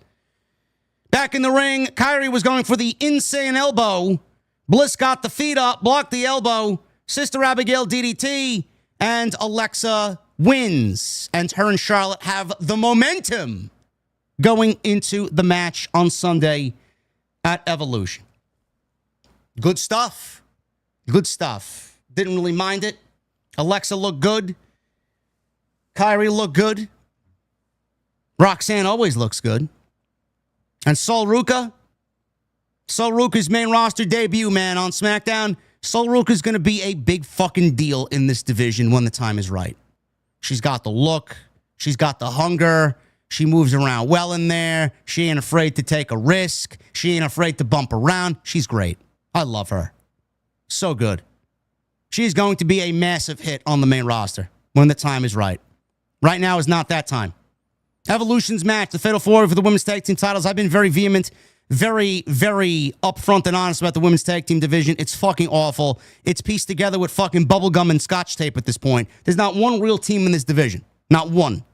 Back in the ring, Kyrie was going for the insane elbow. Bliss got the feet up, blocked the elbow. Sister Abigail DDT, and Alexa wins. And her and Charlotte have the momentum going into the match on Sunday at Evolution. Good stuff. Good stuff. Didn't really mind it. Alexa looked good. Kyrie looked good. Roxanne always looks good. And Sol Ruca. Sol Ruca's main roster debut, man, on SmackDown. Sol Ruca's going to be a big fucking deal in this division when the time is right. She's got the look. She's got the hunger. She moves around well in there. She ain't afraid to take a risk. She ain't afraid to bump around. She's great. I love her. So good. She's going to be a massive hit on the main roster when the time is right. Right now is not that time. Evolution's match, the Fatal 4 for the Women's Tag Team titles. I've been very vehement, very, very upfront and honest about the Women's Tag Team division. It's fucking awful. It's pieced together with fucking bubblegum and scotch tape at this point. There's not one real team in this division. Not one.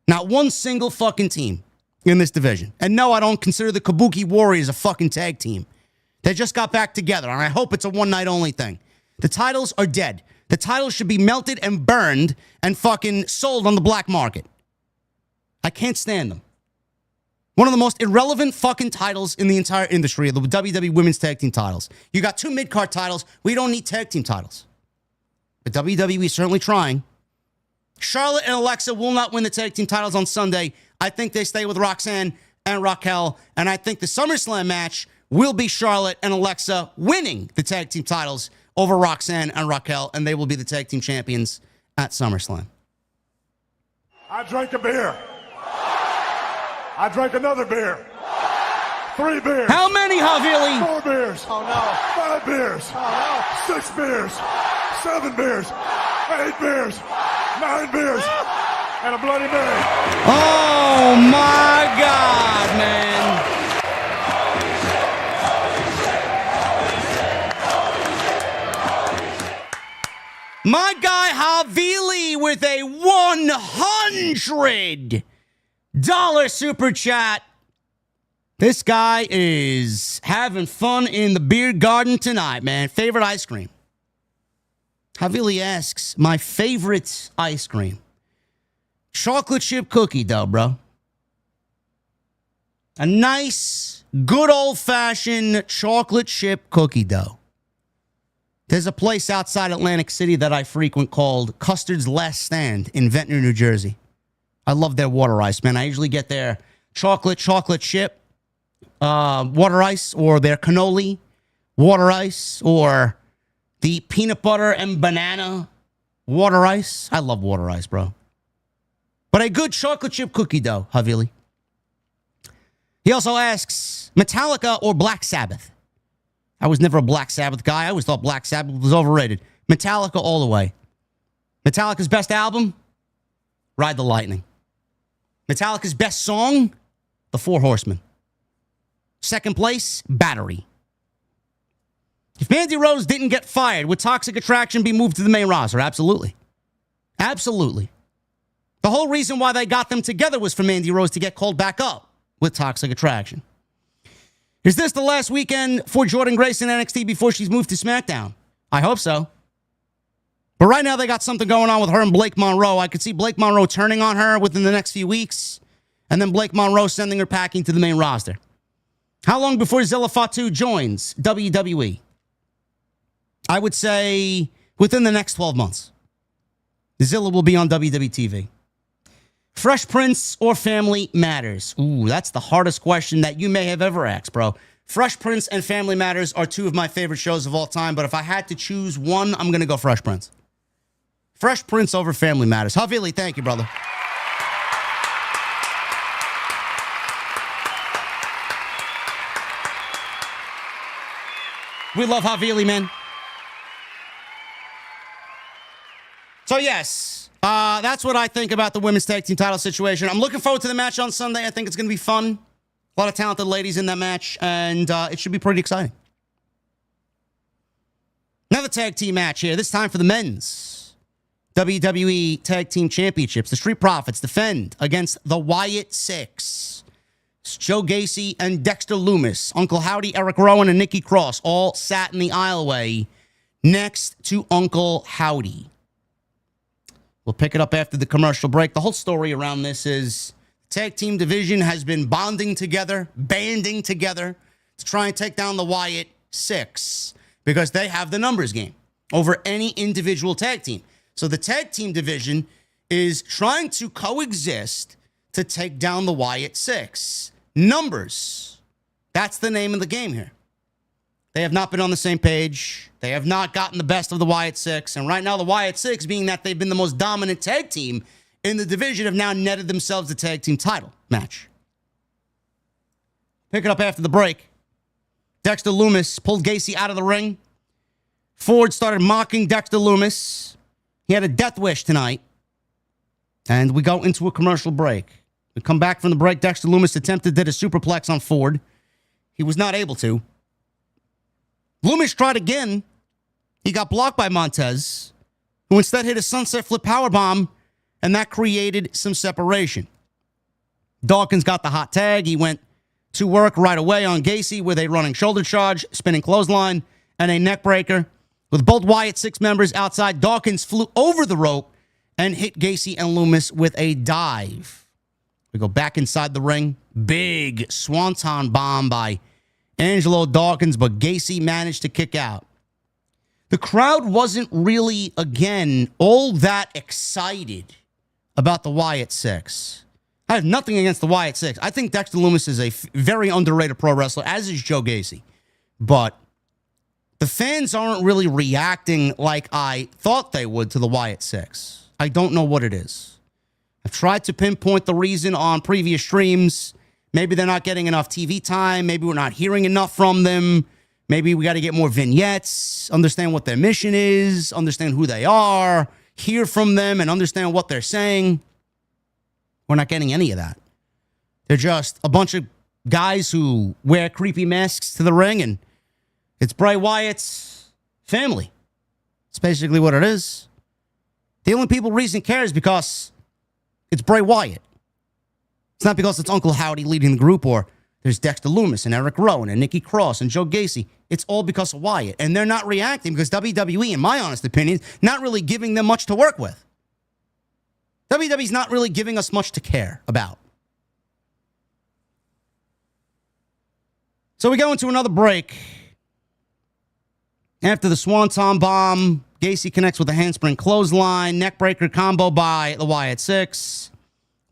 Not one single fucking team in this division. And no, I don't consider the Kabuki Warriors a fucking tag team. They just got back together, and I hope it's a one-night only thing. The titles are dead. The titles should be melted and burned and fucking sold on the black market. I can't stand them. One of the most irrelevant fucking titles in the entire industry are the WWE Women's Tag Team titles. You got two mid-card titles. We don't need tag team titles. But WWE is certainly trying. Charlotte and Alexa will not win the tag team titles on Sunday. I think they stay with Roxanne and Raquel. And I think the SummerSlam match will be Charlotte and Alexa winning the tag team titles over Roxanne and Raquel. And they will be the tag team champions at SummerSlam. I drank a beer. I drank another beer. 3 beers. How many, Havili? 4 beers. Oh, no. 5 beers. Oh, no. 6 beers. 7 beers. 8 beers. 9 beers. And a Bloody Mary. Oh, my God, man. My guy Havili with a $100 super chat. This guy is having fun in the beer garden tonight, man. Favorite ice cream? Havili asks, my favorite ice cream. Chocolate chip cookie dough, bro. A nice, good old-fashioned chocolate chip cookie dough. There's a place outside Atlantic City that I frequent called Custard's Last Stand in Ventnor, New Jersey. I love their water ice, man. I usually get their chocolate chip water ice, or their cannoli water ice, or the peanut butter and banana water ice. I love water ice, bro. But a good chocolate chip cookie dough, Havili. He also asks, Metallica or Black Sabbath? I was never a Black Sabbath guy. I always thought Black Sabbath was overrated. Metallica all the way. Metallica's best album? Ride the Lightning. Metallica's best song? The Four Horsemen. Second place? Battery. If Mandy Rose didn't get fired, would Toxic Attraction be moved to the main roster? Absolutely. Absolutely. The whole reason why they got them together was for Mandy Rose to get called back up with Toxic Attraction. Is this the last weekend for Jordan Grace in NXT before she's moved to SmackDown? I hope so. But right now, they got something going on with her and Blake Monroe. I could see Blake Monroe turning on her within the next few weeks, and then Blake Monroe sending her packing to the main roster. How long before Zilla Fatu joins WWE? I would say within the next 12 months. Zilla will be on WWE TV. Fresh Prince or Family Matters? Ooh, that's the hardest question that you may have ever asked, bro. Fresh Prince and Family Matters are two of my favorite shows of all time, but if I had to choose one, I'm going to go Fresh Prince. Fresh Prince over Family Matters. Havili, thank you, brother. We love Havili, man. So, yes, that's what I think about the women's tag team title situation. I'm looking forward to the match on Sunday. I think it's going to be fun. A lot of talented ladies in that match, and it should be pretty exciting. Another tag team match here, this time for the men's WWE Tag Team Championships. The Street Profits defend against the Wyatt Six. It's Joe Gacy and Dexter Lumis. Uncle Howdy, Erick Rowan, and Nikki Cross all sat in the aisleway next to Uncle Howdy. We'll pick it up after the commercial break. The whole story around this is the tag team division has been banding together to try and take down the Wyatt Six because they have the numbers game over any individual tag team. So the tag team division is trying to coexist to take down the Wyatt Six. Numbers. That's the name of the game here. They have not been on the same page. They have not gotten the best of the Wyatt Six. And right now, the Wyatt Six, being that they've been the most dominant tag team in the division, have now netted themselves a tag team title match. Pick it up after the break. Dexter Lumis pulled Gacy out of the ring. Ford started mocking Dexter Lumis. He had a death wish tonight. And we go into a commercial break. We come back from the break. Dexter Lumis attempted to do a superplex on Ford. He was not able to. Lumis tried again. He got blocked by Montez, who instead hit a sunset flip powerbomb, and that created some separation. Dawkins got the hot tag. He went to work right away on Gacy with a running shoulder charge, spinning clothesline, and a neck breaker. With both Wyatt Six members outside, Dawkins flew over the rope and hit Gacy and Lumis with a dive. We go back inside the ring. Big swanton bomb by Angelo Dawkins, but Gacy managed to kick out. The crowd wasn't really, again, all that excited about the Wyatt Six. I have nothing against the Wyatt Six. I think Dexter Lumis is a very underrated pro wrestler, as is Joe Gacy. But the fans aren't really reacting like I thought they would to the Wyatt Six. I don't know what it is. I've tried to pinpoint the reason on previous streams. Maybe they're not getting enough TV time. Maybe we're not hearing enough from them. Maybe we got to get more vignettes, understand what their mission is, understand who they are, hear from them, and understand what they're saying. We're not getting any of that. They're just a bunch of guys who wear creepy masks to the ring, and it's Bray Wyatt's family. It's basically what it is. The only reason care is because it's Bray Wyatt. It's not because it's Uncle Howdy leading the group, or there's Dexter Lumis and Erick Rowan and Nikki Cross and Joe Gacy. It's all because of Wyatt. And they're not reacting because WWE, in my honest opinion, not really giving them much to work with. WWE's not really giving us much to care about. So we go into another break. After the Swanton Bomb, Gacy connects with a handspring clothesline, neckbreaker combo by the Wyatt Six.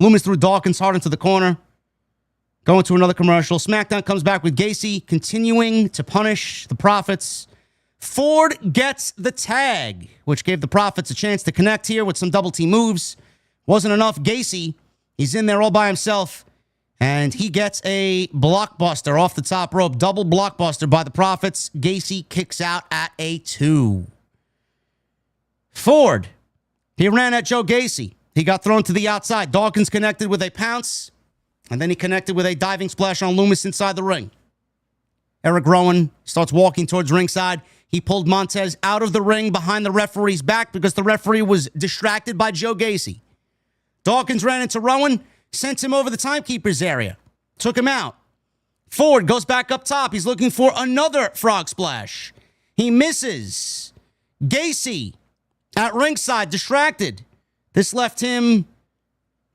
Lumis threw Dawkins hard into the corner. Going to another commercial. SmackDown comes back with Gacy continuing to punish the Profits. Ford gets the tag, which gave the Profits a chance to connect here with some double team moves. Wasn't enough. Gacy, he's in there all by himself, and he gets a blockbuster off the top rope. Double blockbuster by the Profits. Gacy kicks out at a 2. Ford, he ran at Joe Gacy. He got thrown to the outside. Dawkins connected with a pounce, and then he connected with a diving splash on Lumis inside the ring. Erick Rowan starts walking towards ringside. He pulled Montez out of the ring behind the referee's back because the referee was distracted by Joe Gacy. Dawkins ran into Rowan, sent him over the timekeeper's area, took him out. Ford goes back up top. He's looking for another frog splash. He misses. Gacy At ringside, distracted. This left him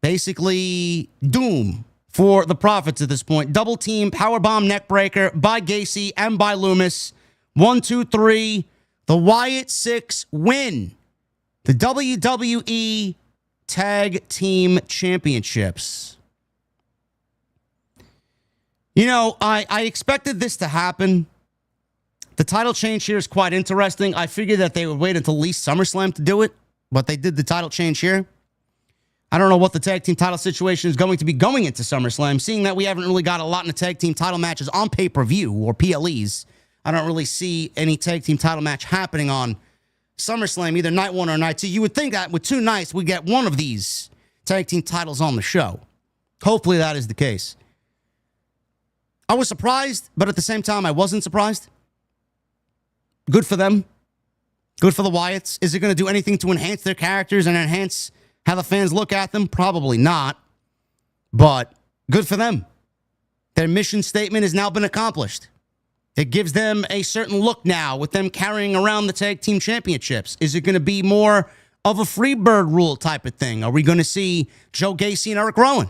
basically doom for the Profits at this point. Double team, powerbomb neckbreaker by Gacy and by Lumis. 1, 2, 3. The Wyatt 6 win the WWE Tag Team Championships. You know, I expected this to happen. The title change here is quite interesting. I figured that they would wait until at least SummerSlam to do it, but they did the title change here. I don't know what the tag team title situation is going to be going into SummerSlam, seeing that we haven't really got a lot in the tag team title matches on pay-per-view or PLEs. I don't really see any tag team title match happening on SummerSlam, either night one or night two. You would think that with 2 nights, we get one of these tag team titles on the show. Hopefully that is the case. I was surprised, but at the same time, I wasn't surprised. Good for them. Good for the Wyatts. Is it going to do anything to enhance their characters and enhance how the fans look at them? Probably not. But good for them. Their mission statement has now been accomplished. It gives them a certain look now with them carrying around the tag team championships. Is it going to be more of a Freebird rule type of thing? Are we going to see Joe Gacy and Erick Rowan?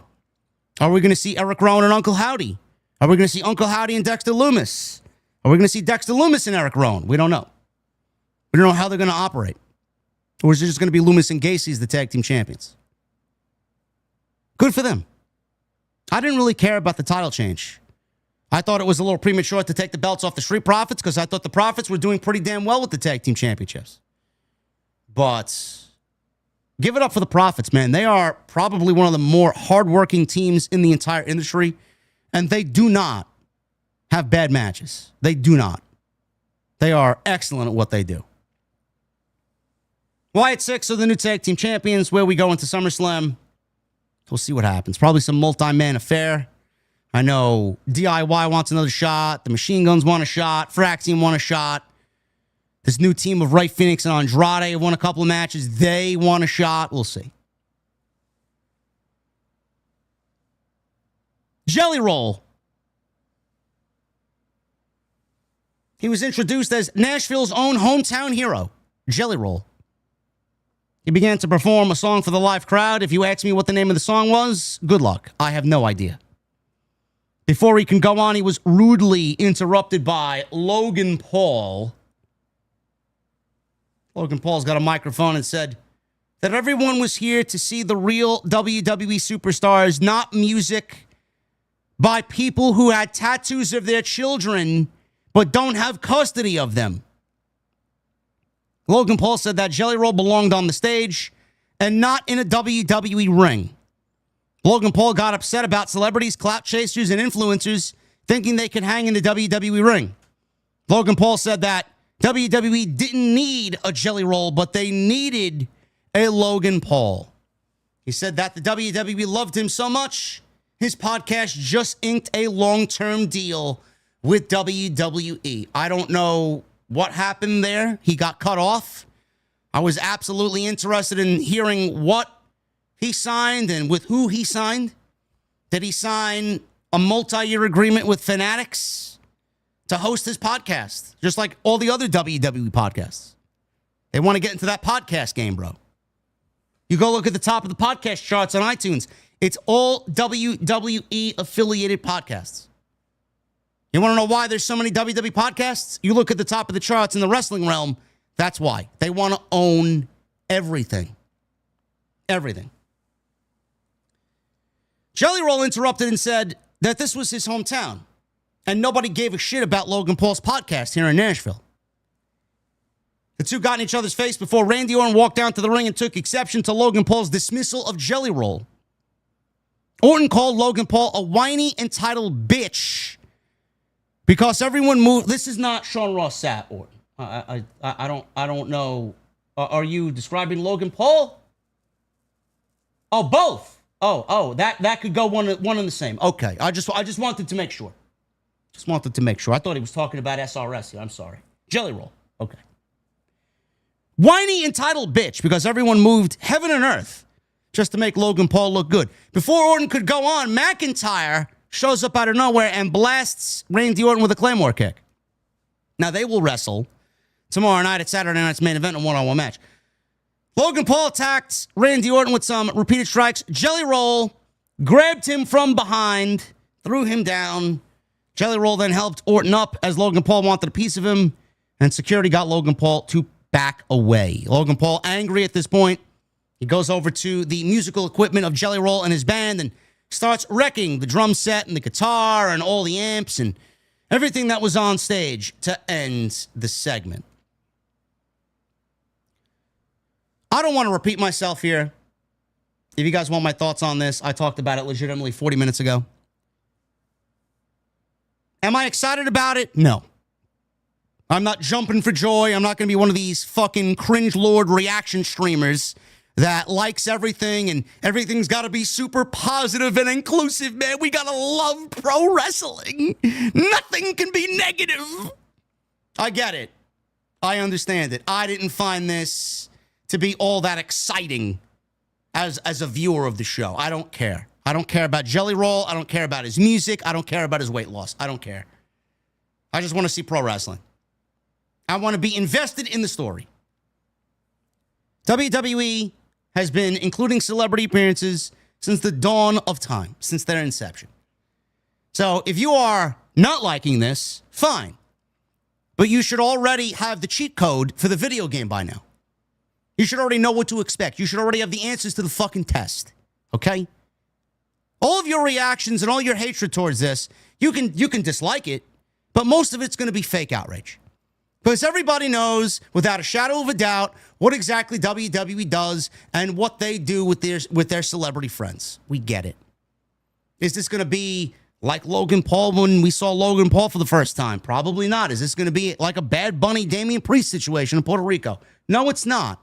Are we going to see Erick Rowan and Uncle Howdy? Are we going to see Uncle Howdy and Dexter Lumis? Are we going to see Dexter Lumis and Erick Rowan? We don't know. We don't know how they're going to operate. Or is it just going to be Lumis and Gacy as the tag team champions? Good for them. I didn't really care about the title change. I thought it was a little premature to take the belts off the Street Profits because I thought the Profits were doing pretty damn well with the tag team championships. But give it up for the Profits, man. They are probably one of the more hardworking teams in the entire industry, and they do not have bad matches. They do not. They are excellent at what they do. Wyatt 6 are the new tag team champions. Where we go into SummerSlam, we'll see what happens. Probably some multi-man affair. I know DIY wants another shot. The Machine Guns want a shot. Frack Team want a shot. This new team of Ray Phoenix and Andrade have won a couple of matches. They want a shot. We'll see. Jelly Roll. He was introduced as Nashville's own hometown hero, Jelly Roll. He began to perform a song for the live crowd. If you ask me what the name of the song was, good luck. I have no idea. Before he can go on, he was rudely interrupted by Logan Paul. Logan Paul's got a microphone and said that everyone was here to see the real WWE superstars, not music by people who had tattoos of their children but don't have custody of them. Logan Paul said that Jelly Roll belonged on the stage and not in a WWE ring. Logan Paul got upset about celebrities, clout chasers, and influencers thinking they could hang in the WWE ring. Logan Paul said that WWE didn't need a Jelly Roll, but they needed a Logan Paul. He said that the WWE loved him so much, his podcast just inked a long-term deal with WWE. I don't know what happened there. He got cut off. I was absolutely interested in hearing what he signed and with who he signed. Did he sign a multi-year agreement with Fanatics to host his podcast? Just like all the other WWE podcasts. They want to get into that podcast game, bro. You go look at the top of the podcast charts on iTunes. It's all WWE affiliated podcasts. You want to know why there's so many WWE podcasts? You look at the top of the charts in the wrestling realm. That's why. They want to own everything. Everything. Jelly Roll interrupted and said that this was his hometown and nobody gave a shit about Logan Paul's podcast here in Nashville. The two got in each other's face before Randy Orton walked down to the ring and took exception to Logan Paul's dismissal of Jelly Roll. Orton called Logan Paul a whiny, entitled bitch because everyone moved. This is not Shawn Ross Sapp, Orton. I don't know. Are you describing Logan Paul? Oh, both. Oh, that could go one and the same. Okay, I just wanted to make sure. Just wanted to make sure. I thought he was talking about SRS here. I'm sorry. Jelly Roll. Okay. Whiny, entitled bitch because everyone moved heaven and earth just to make Logan Paul look good. Before Orton could go on, McIntyre shows up out of nowhere and blasts Randy Orton with a Claymore kick. Now, they will wrestle tomorrow night at Saturday Night's Main Event, a one-on-one match. Logan Paul attacked Randy Orton with some repeated strikes. Jelly Roll grabbed him from behind, threw him down. Jelly Roll then helped Orton up as Logan Paul wanted a piece of him, and security got Logan Paul to back away. Logan Paul angry at this point. He goes over to the musical equipment of Jelly Roll and his band and starts wrecking the drum set and the guitar and all the amps and everything that was on stage to end the segment. I don't want to repeat myself here. If you guys want my thoughts on this, I talked about it legitimately 40 minutes ago. Am I excited about it? No. I'm not jumping for joy. I'm not going to be one of these fucking cringe lord reaction streamers that likes everything and everything's got to be super positive and inclusive, man. We got to love pro wrestling. Nothing can be negative. I get it. I understand it. I didn't find this to be all that exciting as a viewer of the show. I don't care. I don't care about Jelly Roll. I don't care about his music. I don't care about his weight loss. I don't care. I just want to see pro wrestling. I want to be invested in the story. WWE has been including celebrity appearances since the dawn of time, since their inception. So if you are not liking this, fine. But you should already have the cheat code for the video game by now. You should already know what to expect. You should already have the answers to the fucking test. Okay? All of your reactions and all your hatred towards this, you can dislike it, but most of it's going to be fake outrage. Because everybody knows, without a shadow of a doubt, what exactly WWE does and what they do with their celebrity friends. We get it. Is this going to be like Logan Paul when we saw Logan Paul for the first time? Probably not. Is this going to be like a Bad Bunny Damian Priest situation in Puerto Rico? No, it's not.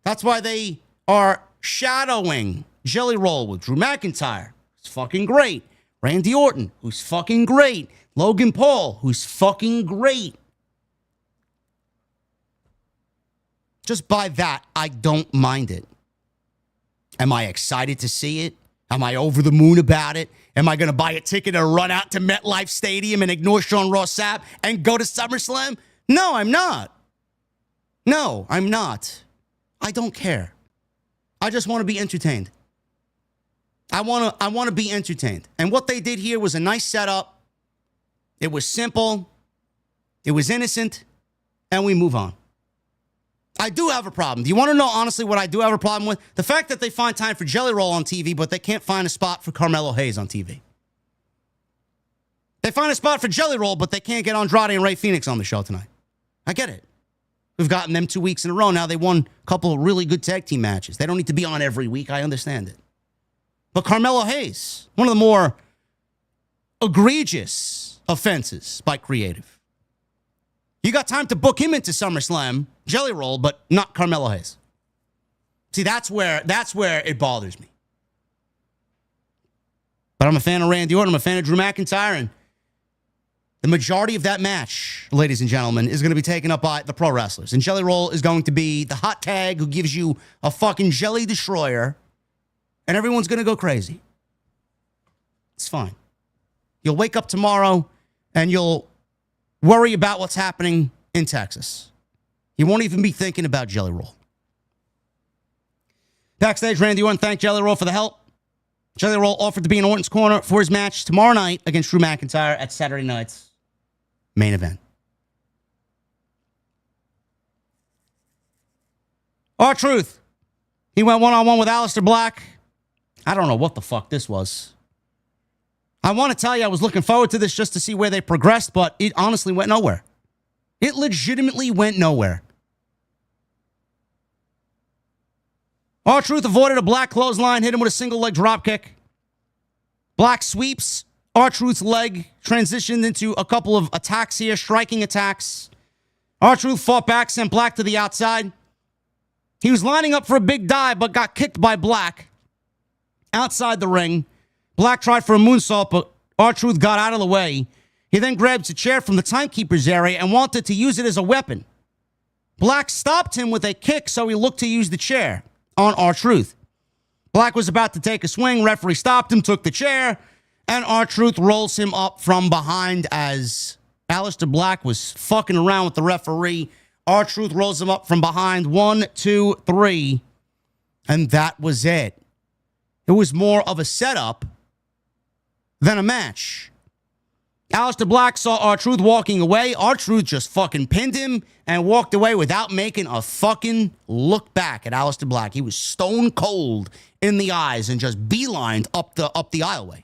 That's why they are shadowing Jelly Roll with Drew McIntyre. It's fucking great. Randy Orton, who's fucking great. Logan Paul, who's fucking great. Just by that, I don't mind it. Am I excited to see it? Am I over the moon about it? Am I going to buy a ticket and run out to MetLife Stadium and ignore Shawn Ross Sapp and go to SummerSlam? No, I'm not. No, I'm not. I don't care. I just want to be entertained. I want to be entertained. And what they did here was a nice setup. It was simple. It was innocent. And we move on. I do have a problem. Do you want to know honestly what I do have a problem with? The fact that they find time for Jelly Roll on TV, but they can't find a spot for Carmelo Hayes on TV. They find a spot for Jelly Roll, but they can't get Andrade and Rey Fenix on the show tonight. I get it. We've gotten them 2 weeks in a row. Now they won a couple of really good tag team matches. They don't need to be on every week. I understand it. But Carmelo Hayes, one of the more egregious offenses by creative. You got time to book him into SummerSlam, Jelly Roll, but not Carmelo Hayes. See, that's where it bothers me. But I'm a fan of Randy Orton. I'm a fan of Drew McIntyre, and the majority of that match, ladies and gentlemen, is going to be taken up by the pro wrestlers. And Jelly Roll is going to be the hot tag who gives you a fucking jelly destroyer, and everyone's going to go crazy. It's fine. You'll wake up tomorrow, and you'll worry about what's happening in Texas. You won't even be thinking about Jelly Roll. Backstage, Randy Orton thanked Jelly Roll for the help. Jelly Roll offered to be in Orton's corner for his match tomorrow night against Drew McIntyre at Saturday night's main event. R-Truth. He went one-on-one with Aleister Black. I don't know what the fuck this was. I want to tell you I was looking forward to this just to see where they progressed, but it honestly went nowhere. It legitimately went nowhere. R-Truth avoided a Black clothesline, hit him with a single leg dropkick. Black sweeps R-Truth's leg, transitioned into a couple of attacks here, striking attacks. R-Truth fought back, sent Black to the outside. He was lining up for a big dive, but got kicked by Black outside the ring. Black tried for a moonsault, but R-Truth got out of the way. He then grabs a chair from the timekeeper's area and wanted to use it as a weapon. Black stopped him with a kick, so he looked to use the chair on R-Truth. Black was about to take a swing. Referee stopped him, took the chair, and R-Truth rolls him up from behind as Aleister Black was fucking around with the referee. R-Truth rolls him up from behind. 1, 2, 3. And that was it. It was more of a setup than a match. Aleister Black saw R-Truth walking away. R-Truth just fucking pinned him and walked away without making a fucking look back at Aleister Black. He was stone cold in the eyes and just beelined up the aisleway.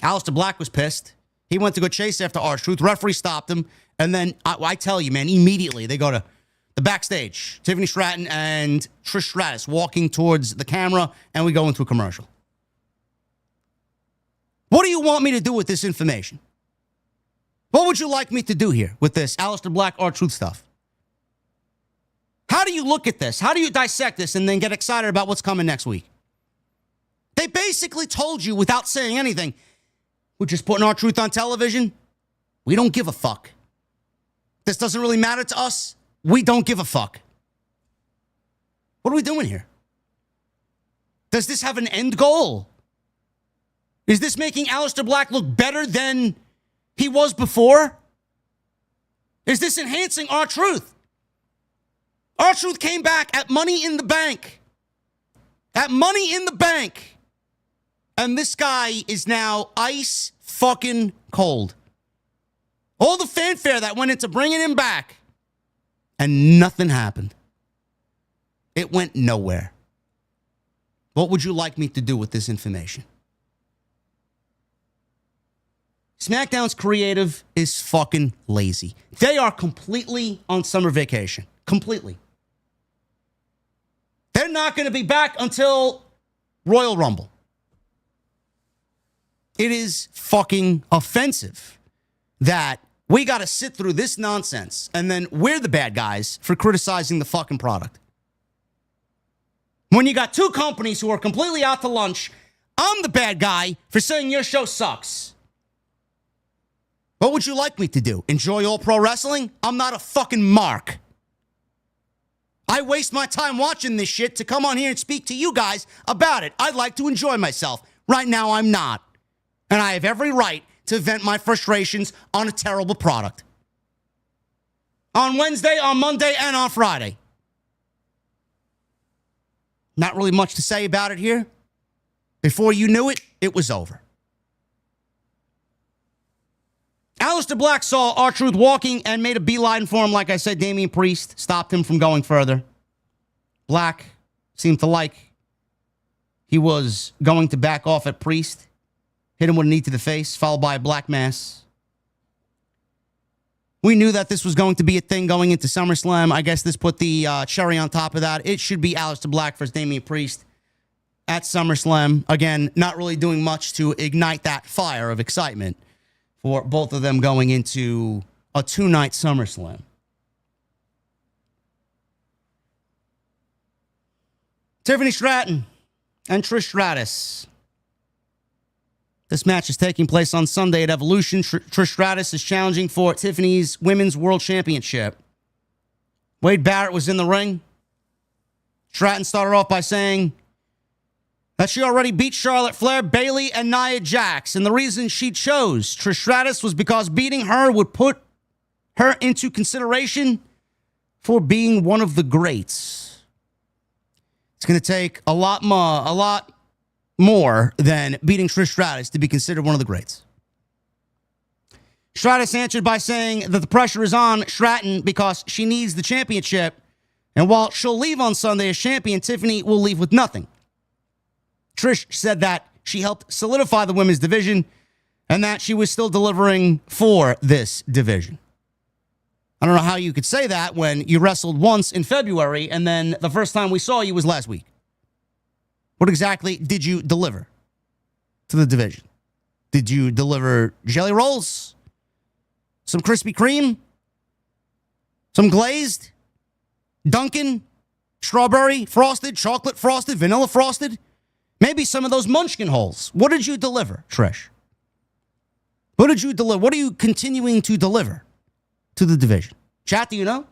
Aleister Black was pissed. He went to go chase after R-Truth. Referee stopped him. And then, I tell you, man, immediately they go to the backstage. Tiffany Stratton and Trish Stratus walking towards the camera, and we go into a commercial. What do you want me to do with this information? What would you like me to do here with this Aleister Black R-Truth stuff? How do you look at this? How do you dissect this and then get excited about what's coming next week? They basically told you without saying anything, we're just putting R-Truth on television. We don't give a fuck. This doesn't really matter to us. We don't give a fuck. What are we doing here? Does this have an end goal? Is this making Aleister Black look better than he was before? Is this enhancing R-Truth? R-Truth came back at Money in the Bank. At Money in the Bank. And this guy is now ice fucking cold. All the fanfare that went into bringing him back. And nothing happened. It went nowhere. What would you like me to do with this information? SmackDown's creative is fucking lazy. They are completely on summer vacation. Completely. They're not going to be back until Royal Rumble. It is fucking offensive that we got to sit through this nonsense and then we're the bad guys for criticizing the fucking product. When you got two companies who are completely out to lunch, I'm the bad guy for saying your show sucks. What would you like me to do? Enjoy all pro wrestling? I'm not a fucking mark. I waste my time watching this shit to come on here and speak to you guys about it. I'd like to enjoy myself. Right now, I'm not. And I have every right to vent my frustrations on a terrible product. On Wednesday, on Monday, and on Friday. Not really much to say about it here. Before you knew it, it was over. Aleister Black saw R-Truth walking and made a beeline for him. Like I said, Damian Priest stopped him from going further. Black seemed to like he was going to back off at Priest. Hit him with a knee to the face, followed by a black mass. We knew that this was going to be a thing going into SummerSlam. I guess this put the cherry on top of that. It should be Aleister Black versus Damian Priest at SummerSlam. Again, not really doing much to ignite that fire of excitement for both of them going into a two-night SummerSlam. Tiffany Stratton and Trish Stratus. This match is taking place on Sunday at Evolution. Trish Stratus is challenging for Tiffany's Women's World Championship. Wade Barrett was in the ring. Stratton started off by saying that she already beat Charlotte Flair, Bayley, and Nia Jax. And the reason she chose Trish Stratus was because beating her would put her into consideration for being one of the greats. It's going to take a lot more than beating Trish Stratus to be considered one of the greats. Stratus answered by saying that the pressure is on Stratton because she needs the championship. And while she'll leave on Sunday as champion, Tiffany will leave with nothing. Trish said that she helped solidify the women's division and that she was still delivering for this division. I don't know how you could say that when you wrestled once in February and then the first time we saw you was last week. What exactly did you deliver to the division? Did you deliver jelly rolls? Some Krispy Kreme? Some glazed? Dunkin'? Strawberry frosted? Chocolate frosted? Vanilla frosted? Maybe some of those munchkin holes. What did you deliver, Trish? What did you deliver? What are you continuing to deliver to the division? Chat, do you know?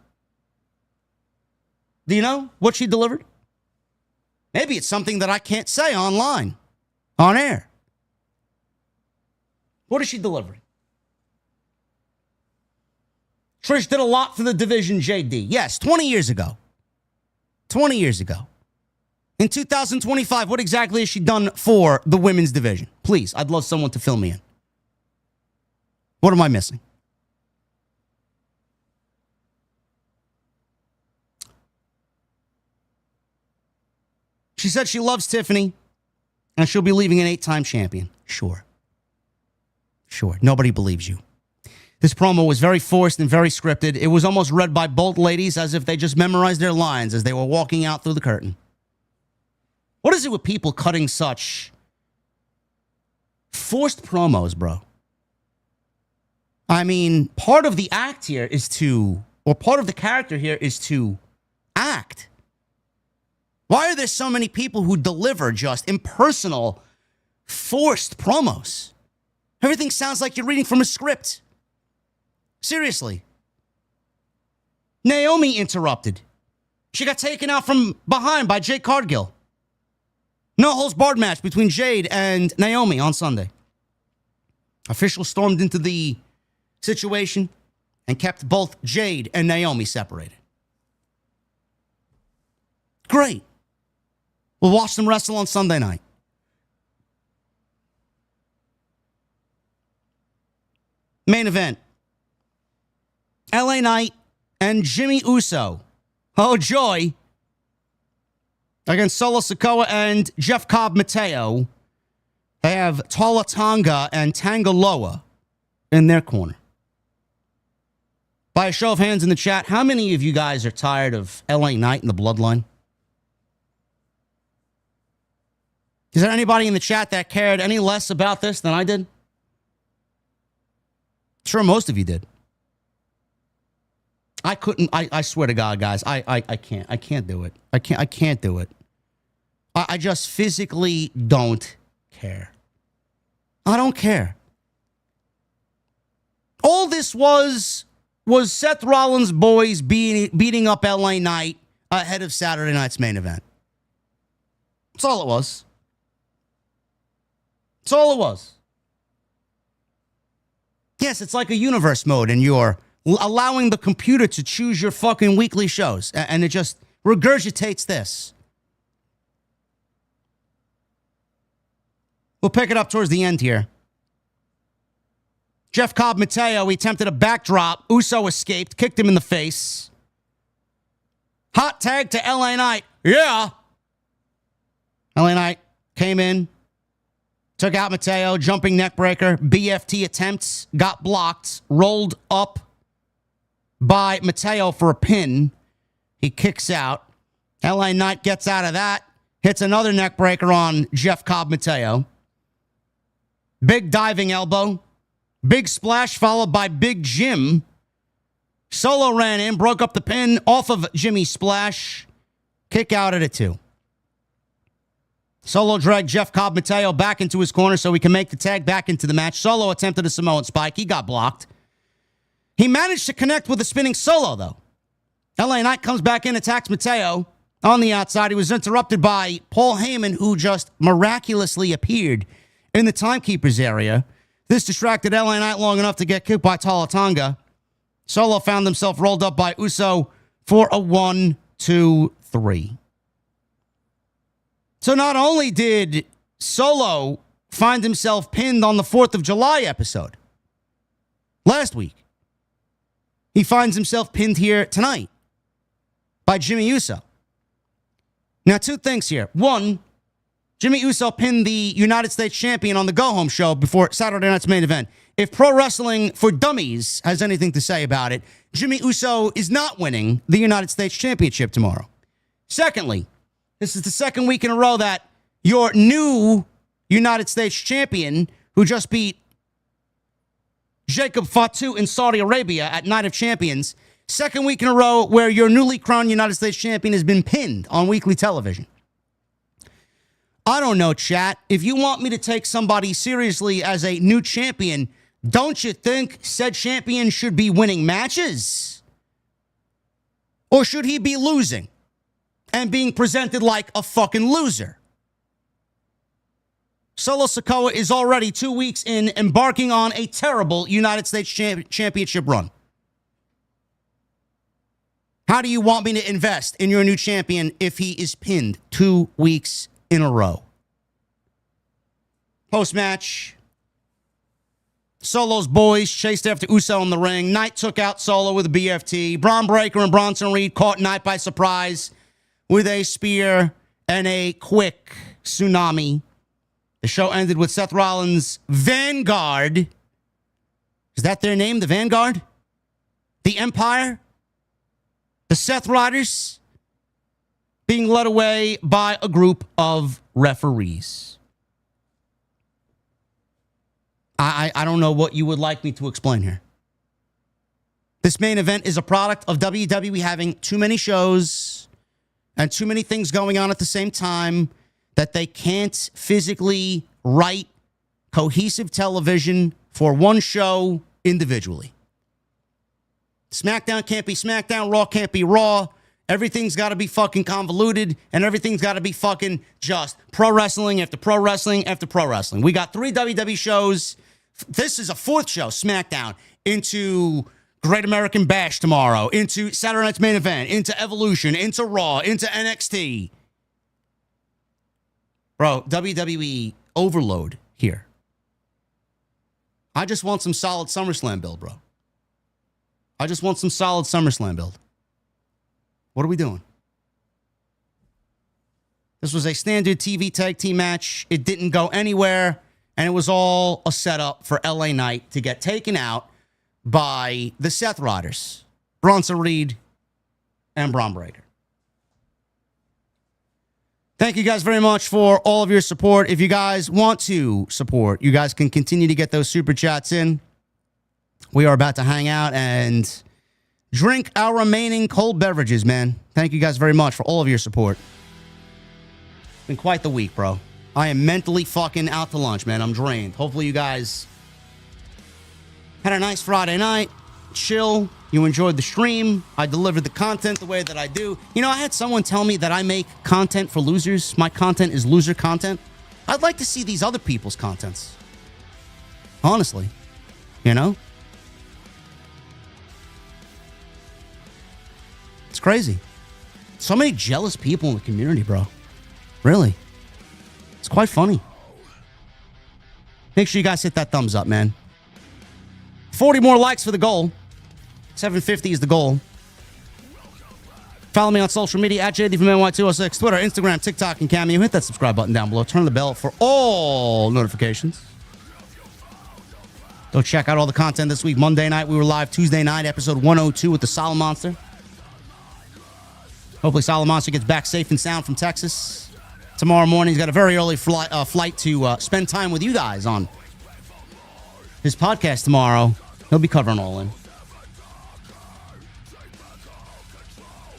Do you know what she delivered? Maybe it's something that I can't say online, on air. What is she delivering? Trish did a lot for the division, JD. Yes, 20 years ago. 20 years ago. In 2025, what exactly has she done for the women's division? Please, I'd love someone to fill me in. What am I missing? She said she loves Tiffany, and she'll be leaving an 8-time champion. Sure. Sure. Nobody believes you. This promo was very forced and very scripted. It was almost read by both ladies as if they just memorized their lines as they were walking out through the curtain. What is it with people cutting such forced promos, bro? I mean, part of the act here is to, or part of the character here is to act. Why are there so many people who deliver just impersonal, forced promos? Everything sounds like you're reading from a script. Seriously. Naomi interrupted. She got taken out from behind by Jade Cargill. No holds barred match between Jade and Naomi on Sunday. Officials stormed into the situation and kept both Jade and Naomi separated. Great. We'll watch them wrestle on Sunday night. Main event. LA Knight and Jimmy Uso. Oh, joy. Against Solo Sikoa and Jeff Cobb Mateo. They have Tala Tonga and Tangaloa in their corner. By a show of hands in the chat, how many of you guys are tired of LA Knight and the Bloodline? Is there anybody in the chat that cared any less about this than I did? Sure, most of you did. I couldn't, I swear to God, guys, I can't do it. I can't do it. I just physically don't care. I don't care. All this was Seth Rollins' boys beating up LA Knight ahead of Saturday night's main event. That's all it was. That's all it was. Yes, it's like a universe mode, and you're allowing the computer to choose your fucking weekly shows, and it just regurgitates this. We'll pick it up towards the end here. Jeff Cobb Mateo, he attempted a backdrop. Uso escaped, kicked him in the face. Hot tag to LA Knight. Yeah. LA Knight came in, took out Mateo, jumping neckbreaker. BFT attempts, got blocked, rolled up by Mateo for a pin. He kicks out. LA Knight gets out of that, hits another neckbreaker on Jeff Cobb Mateo. Big diving elbow. Big splash followed by Big Jim. Solo ran in, broke up the pin off of Jimmy's splash. Kick out at a 2. Solo dragged Jeff Cobb Mateo back into his corner so he can make the tag back into the match. Solo attempted a Samoan spike. He got blocked. He managed to connect with a spinning Solo, though. LA Knight comes back in, attacks Mateo on the outside. He was interrupted by Paul Heyman, who just miraculously appeared in the timekeeper's area. This distracted LA Knight long enough to get kicked by Tala Tonga. Solo found himself rolled up by Uso for a 1, 2, 3. So not only did Solo find himself pinned on the 4th of July episode last week, he finds himself pinned here tonight by Jimmy Uso. Now, 2 things here. 1, Jimmy Uso pinned the United States champion on the go-home show before Saturday night's main event. If Pro Wrestling for Dummies has anything to say about it, Jimmy Uso is not winning the United States championship tomorrow. Secondly, this is the 2nd week in a row that your new United States champion, who just beat Jacob Fatu in Saudi Arabia at Night of Champions, 2nd week in a row where your newly crowned United States champion has been pinned on weekly television. I don't know, chat. If you want me to take somebody seriously as a new champion, don't you think said champion should be winning matches? Or should he be losing and being presented like a fucking loser? Solo Sikoa is already 2 weeks in, embarking on a terrible United States championship run. How do you want me to invest in your new champion if he is pinned 2 weeks in a row? Post-match, Solo's boys chased after Uso in the ring. Knight took out Solo with a BFT. Braun Breaker and Bronson Reed caught Knight by surprise with a spear and a quick tsunami. The show ended with Seth Rollins' Vanguard. Is that their name, the Vanguard? The Empire? The Seth Riders? Being led away by a group of referees. I don't know what you would like me to explain here. This main event is a product of WWE having too many shows and too many things going on at the same time that they can't physically write cohesive television for one show individually. SmackDown can't be SmackDown, Raw can't be Raw. Everything's got to be fucking convoluted, and everything's got to be fucking just pro wrestling after pro wrestling after pro wrestling. We got 3 WWE shows. This is a 4th show, SmackDown, into Great American Bash tomorrow, into Saturday Night's Main Event, into Evolution, into Raw, into NXT. Bro, WWE overload here. I just want some solid SummerSlam build, bro. I just want some solid SummerSlam build. What are we doing? This was a standard TV tag team match. It didn't go anywhere, and it was all a setup for LA Knight to get taken out by the Seth Riders, Bronson Reed, and Braun Breaker. Thank you guys very much for all of your support. If you guys want to support, you guys can continue to get those super chats in. We are about to hang out and drink our remaining cold beverages, man. Thank you guys very much for all of your support. It's been quite the week, bro. I am mentally fucking out to lunch, man. I'm drained. Hopefully you guys had a nice Friday night. Chill. You enjoyed the stream. I delivered the content the way that I do. You know, I had someone tell me that I make content for losers. My content is loser content. I'd like to see these other people's contents. Honestly. You know? It's crazy. So many jealous people in the community, bro. Really. It's quite funny. Make sure you guys hit that thumbs up, man. 40 more likes for the goal. 750 is the goal. Follow me on social media at JD from NY206, Twitter, Instagram, TikTok, and Cameo. Hit that subscribe button down below. Turn the bell for all notifications. Go check out all the content this week. Monday night, we were live. Tuesday night, episode 102 with the Solid Monster. Hopefully, Solid Monster gets back safe and sound from Texas. Tomorrow morning, he's got a very early flight to spend time with you guys on his podcast tomorrow. He'll be covering all in.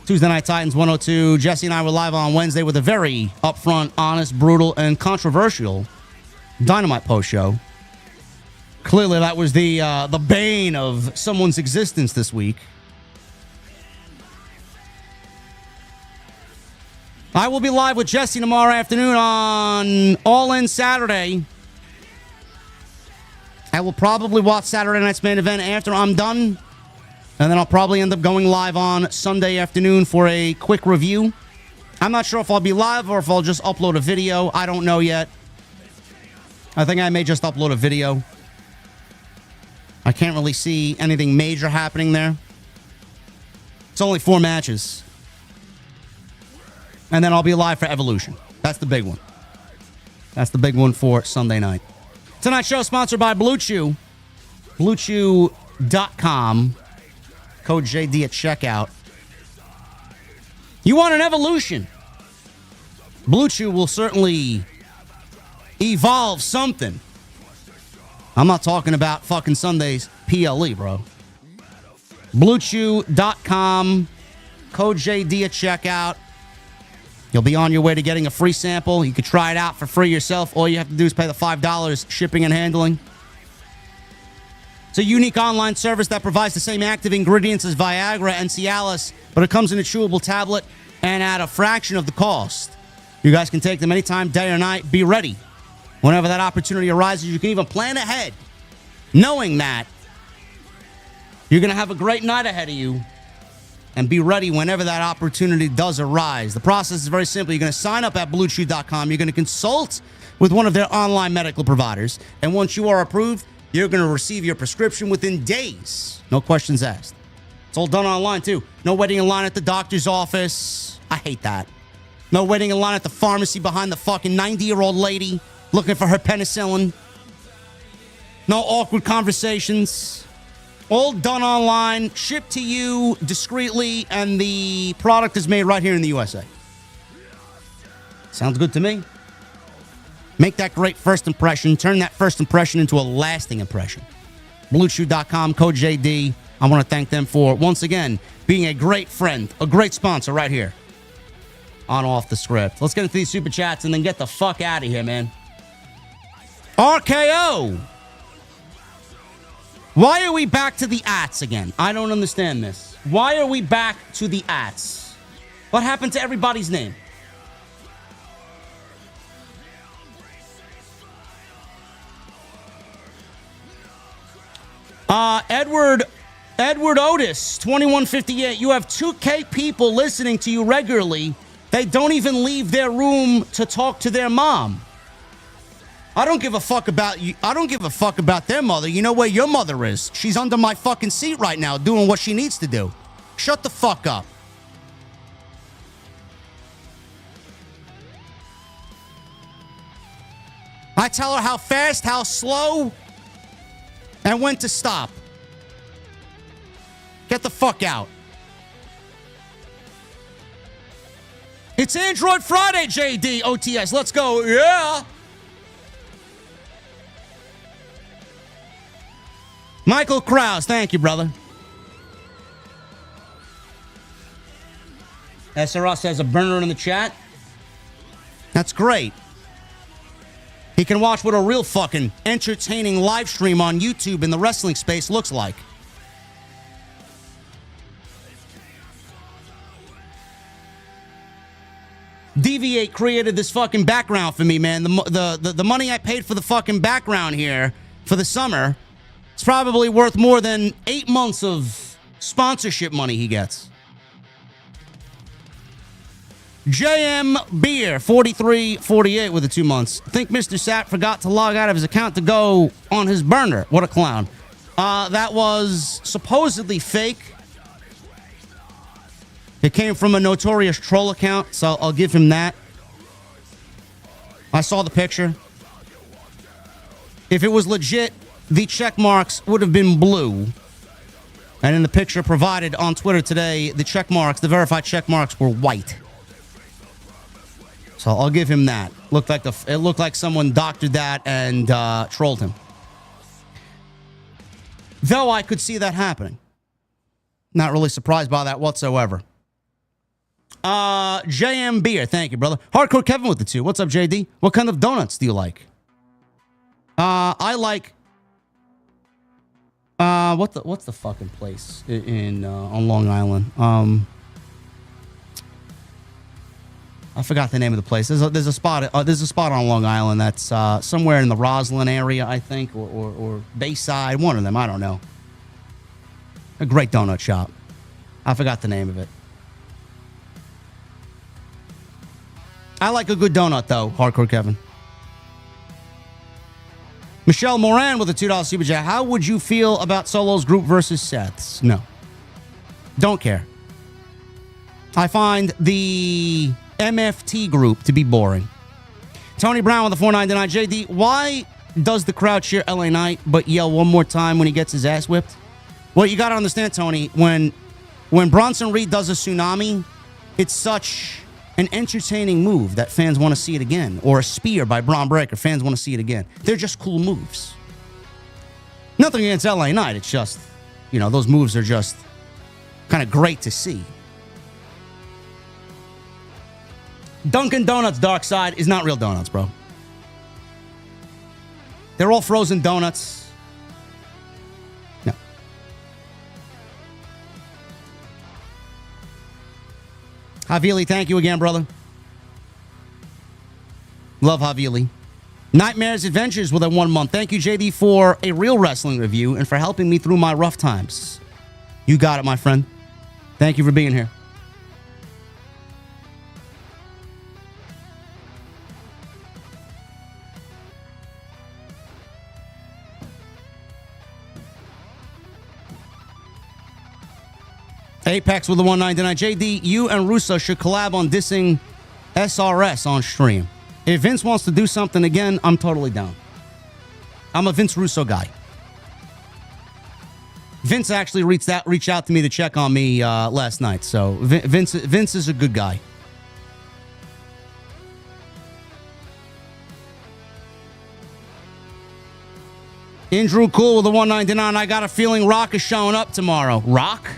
Tuesday Night Titans 102. Jesse and I were live on Wednesday with a very upfront, honest, brutal, and controversial Dynamite post show. Clearly, that was the bane of someone's existence this week. I will be live with Jesse tomorrow afternoon on All In Saturday. I will probably watch Saturday Night's Main Event after I'm done. And then I'll probably end up going live on Sunday afternoon for a quick review. I'm not sure if I'll be live or if I'll just upload a video. I don't know yet. I think I may just upload a video. I can't really see anything major happening there. It's only 4 matches. And then I'll be live for Evolution. That's the big one. That's the big one for Sunday night. Tonight's show sponsored by Blue Chew. BlueChew.com. Code JD at checkout. You want an evolution? Blue Chew will certainly evolve something. I'm not talking about fucking Sunday's PLE, bro. BlueChew.com. Code JD at checkout. You'll be on your way to getting a free sample. You can try it out for free yourself. All you have to do is pay the $5 shipping and handling. It's a unique online service that provides the same active ingredients as Viagra and Cialis, but it comes in a chewable tablet and at a fraction of the cost. You guys can take them anytime, day or night. Be ready. Whenever that opportunity arises, you can even plan ahead, knowing that you're going to have a great night ahead of you and be ready whenever that opportunity does arise. The process is very simple. You're going to sign up at BlueChew.com. You're going to consult with one of their online medical providers. And once you are approved, you're going to receive your prescription within days. No questions asked. It's all done online, too. No waiting in line at the doctor's office. I hate that. No waiting in line at the pharmacy behind the fucking 90-year-old lady looking for her penicillin. No awkward conversations. All done online, shipped to you discreetly, and the product is made right here in the USA. Sounds good to me. Make that great first impression. Turn that first impression into a lasting impression. BlueChew.com, code JD. I want to thank them for, once again, being a great friend, a great sponsor right here on Off the Script. Let's get into these super chats and then get the fuck out of here, man. RKO. Why are we back to the ats again? I don't understand this. Why are we back to the ats? What happened to everybody's name? Edward Otis, 2158. You have 2K people listening to you regularly. They don't even leave their room to talk to their mom. I don't give a fuck about you. I don't give a fuck about their mother. You know where your mother is? She's under my fucking seat right now doing what she needs to do. Shut the fuck up. I tell her how fast, how slow, and when to stop. Get the fuck out. It's Android Friday, JD. OTS, let's go. Yeah. Michael Krause, thank you, brother. SRS has a burner in the chat. That's great. He can watch what a real fucking entertaining live stream on YouTube in the wrestling space looks like. Deviate created this fucking background for me, man. The money I paid for the fucking background here for the summer, it's probably worth more than 8 months of sponsorship money he gets. JM Beer, 4348 with the 2 months. I think Mr. Sapp forgot to log out of his account to go on his burner. What a clown. That was supposedly fake. It came from a notorious troll account, so I'll give him that. I saw the picture. If it was legit, the check marks would have been blue. And in the picture provided on Twitter today, the check marks, the verified check marks were white. So I'll give him that. It looked like someone doctored that and trolled him. Though I could see that happening. Not really surprised by that whatsoever. JM Beer, thank you, brother. Hardcore Kevin with the 2. What's up, JD? What kind of donuts do you like? I like what's the fucking place in on Long Island? I forgot the name of the place. There's a spot on Long Island that's somewhere in the Roslyn area, I think, or Bayside, one of them. I don't know. A great donut shop. I forgot the name of it. I like a good donut, though, Hardcore Kevin. Michelle Moran with a $2 super chat. How would you feel about Solo's group versus Seth's? No. Don't care. I find the MFT group to be boring. Tony Brown with a $4.99. JD, why does the crowd cheer LA Knight but yell one more time when he gets his ass whipped? Well, you got to understand, Tony, when Bronson Reed does a tsunami, it's such an entertaining move that fans want to see it again. Or a spear by Braun Breaker, fans want to see it again. They're just cool moves. Nothing against LA Knight. It's just, those moves are just kind of great to see. Dunkin' Donuts Dark Side is not real donuts, bro. They're all frozen donuts. No. Havili, thank you again, brother. Love Havili. Nightmares Adventures with a 1 month. Thank you, JD, for a real wrestling review and for helping me through my rough times. You got it, my friend. Thank you for being here. Apex with the 199. JD, you and Russo should collab on dissing SRS on stream. If Vince wants to do something again, I'm totally down. I'm a Vince Russo guy. Vince actually reached out to me to check on me last night. So Vince is a good guy. Andrew Cool with the 199. I got a feeling Rock is showing up tomorrow. Rock?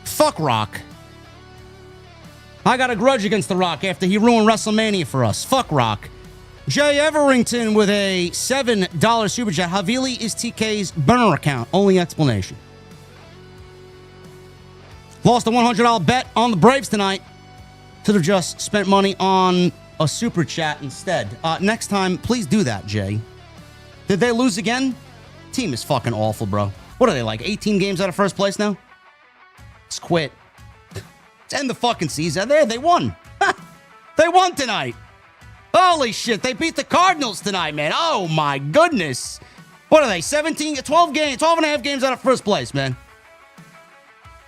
Fuck Rock. I got a grudge against The Rock after he ruined WrestleMania for us. Fuck Rock. Jay Everington with a $7 super chat. Havili is TK's burner account. Only explanation. Lost a $100 bet on the Braves tonight. Should have just spent money on a super chat instead. Next time, please do that, Jay. Did they lose again? Team is fucking awful, bro. What are they, like 18 games out of first place now? Let's quit. Let's end the fucking season. There, they won. They won tonight. Holy shit, they beat the Cardinals tonight, man. Oh my goodness. What are they, 12 games, 12 and a half games out of first place, man.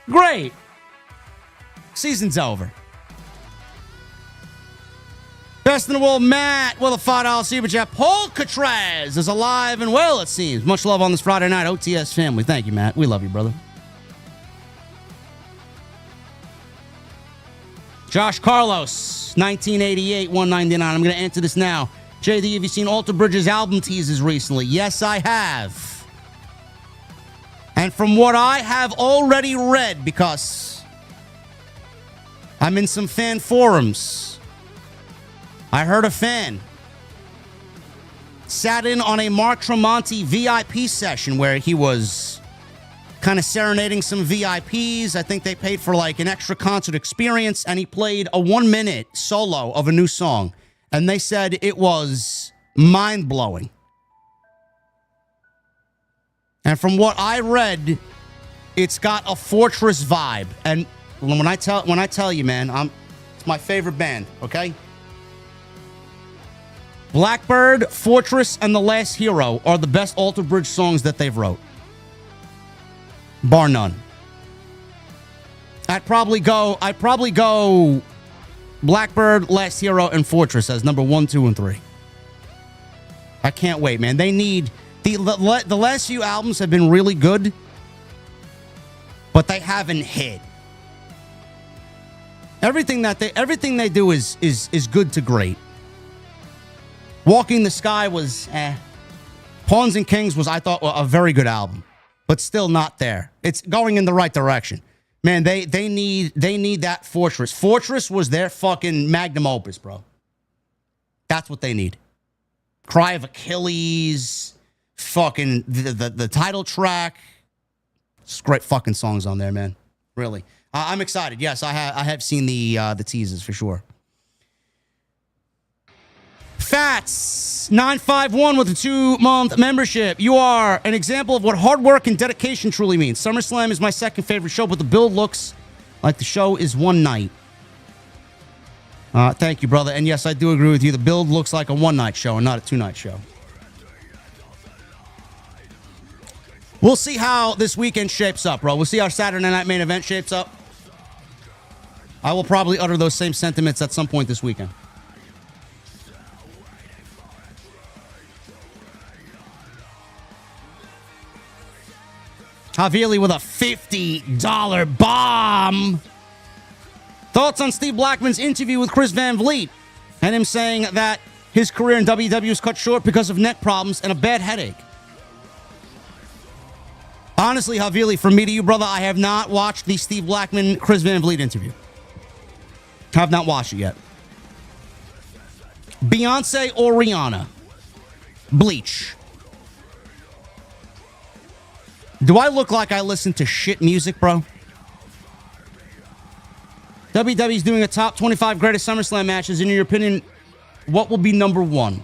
Great. Season's over. Best in the world, Matt, with a $5 super chat. Paul Catraz is alive and well, it seems. Much love on this Friday night, OTS family. Thank you, Matt. We love you, brother. Josh Carlos, 1988, 199. I'm going to answer this now. JD, have you seen Alter Bridge's album teasers recently? Yes, I have. And from what I have already read, because I'm in some fan forums, I heard a fan sat in on a Mark Tremonti VIP session where he was kind of serenading some VIPs. I think they paid for like an extra concert experience, and he played a 1-minute solo of a new song. And they said it was mind-blowing. And from what I read, it's got a Fortress vibe. And when I tell you, man, it's my favorite band, okay? Blackbird, Fortress, and The Last Hero are the best Alter Bridge songs that they've wrote. Bar none. I'd probably go Blackbird, Last Hero, and Fortress as number 1, 2, and 3. I can't wait, man. They need the last few albums have been really good, but they haven't hit. Everything they do is good to great. Walking the Sky was Pawns and Kings was, I thought, a very good album, but still not there. It's going in the right direction. Man, they need that Fortress. Fortress was their fucking magnum opus, bro. That's what they need. Cry of Achilles, fucking the title track. It's great fucking songs on there, man. Really. I'm excited. Yes, I have seen the teasers for sure. Fats 951 with a 2-month membership. You are an example of what hard work and dedication truly means. SummerSlam is my second favorite show, but the build looks like the show is one night. Thank you, brother. And yes, I do agree with you. The build looks like a one-night show and not a two-night show. We'll see how this weekend shapes up, bro. We'll see how Saturday night main event shapes up. I will probably utter those same sentiments at some point this weekend. Havili with a $50 bomb. Thoughts on Steve Blackman's interview with Chris Van Vliet and him saying that his career in WWE was cut short because of neck problems and a bad headache. Honestly, Havili, from me to you, brother, I have not watched the Steve Blackman Chris Van Vliet interview. Have not watched it yet. Beyonce or Rihanna? Bleach. Do I look like I listen to shit music, bro? WWE's doing a top 25 greatest SummerSlam matches. In your opinion, what will be number one?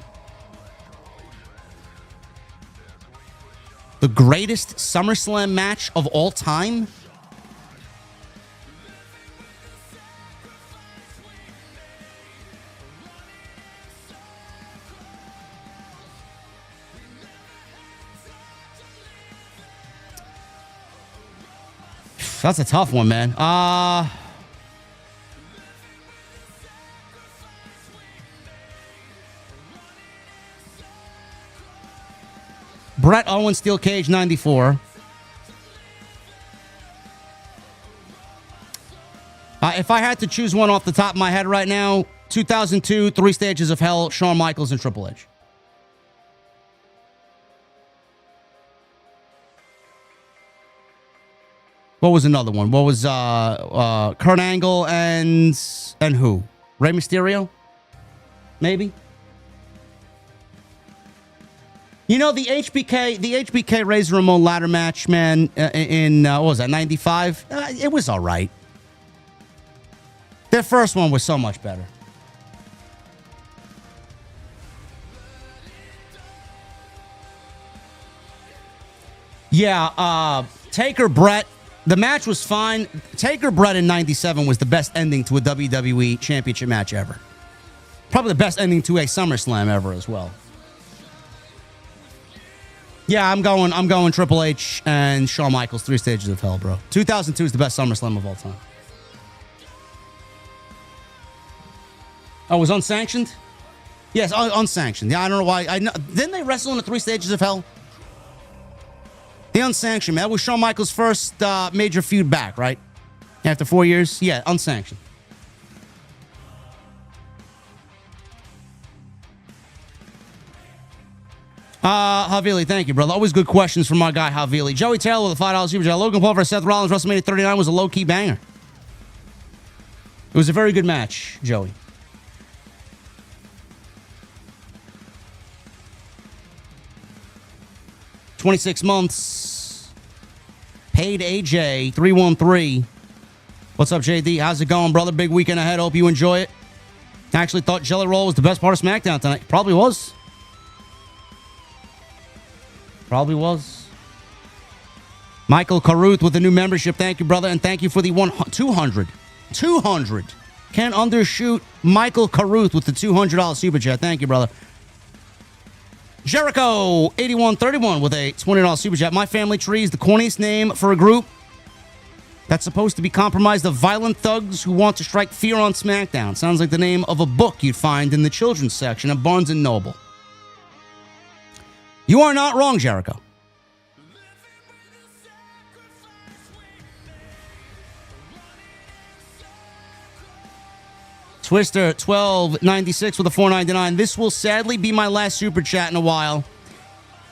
The greatest SummerSlam match of all time? That's a tough one, man. Bret Owen Steel Cage 94. If I had to choose one off the top of my head right now, 2002, Three Stages of Hell, Shawn Michaels and Triple H. What was another one? What was Kurt Angle and who? Rey Mysterio? Maybe? You know, the HBK Razor Ramon ladder match, man, in what was that, 95? It was all right. Their first one was so much better. Yeah, Taker Brett. The match was fine. Taker Brett in 97 was the best ending to a WWE Championship match ever. Probably the best ending to a SummerSlam ever as well. Yeah, I'm going Triple H and Shawn Michaels, Three Stages of Hell, bro. 2002 is the best SummerSlam of all time. Oh, it was unsanctioned? Yes, unsanctioned. Yeah, I don't know why. Didn't they wrestle in the Three Stages of Hell? The unsanctioned, man. That was Shawn Michaels' first major feud back, right? After 4 years? Yeah, unsanctioned. Havili, thank you, brother. Always good questions from my guy, Havili. Joey Taylor with a $5 super chat. Logan Paul versus Seth Rollins, WrestleMania 39 was a low-key banger. It was a very good match, Joey. $26 months. Paid AJ 313. What's up, JD? How's it going, brother? Big weekend ahead. Hope you enjoy it. I actually thought Jelly Roll was the best part of SmackDown tonight. Probably was. Probably was. Michael Caruth with the new membership. Thank you, brother. And thank you for the 200. 200. Can't undershoot Michael Caruth with the $200 super chat. Thank you, brother. Jericho 8131 with a $20 super chat. My family tree is the corniest name for a group that's supposed to be comprised of violent thugs who want to strike fear on SmackDown. Sounds like the name of a book you'd find in the children's section of Barnes & Noble. You are not wrong, Jericho. Twister 1296 with a $4.99. This will sadly be my last super chat in a while,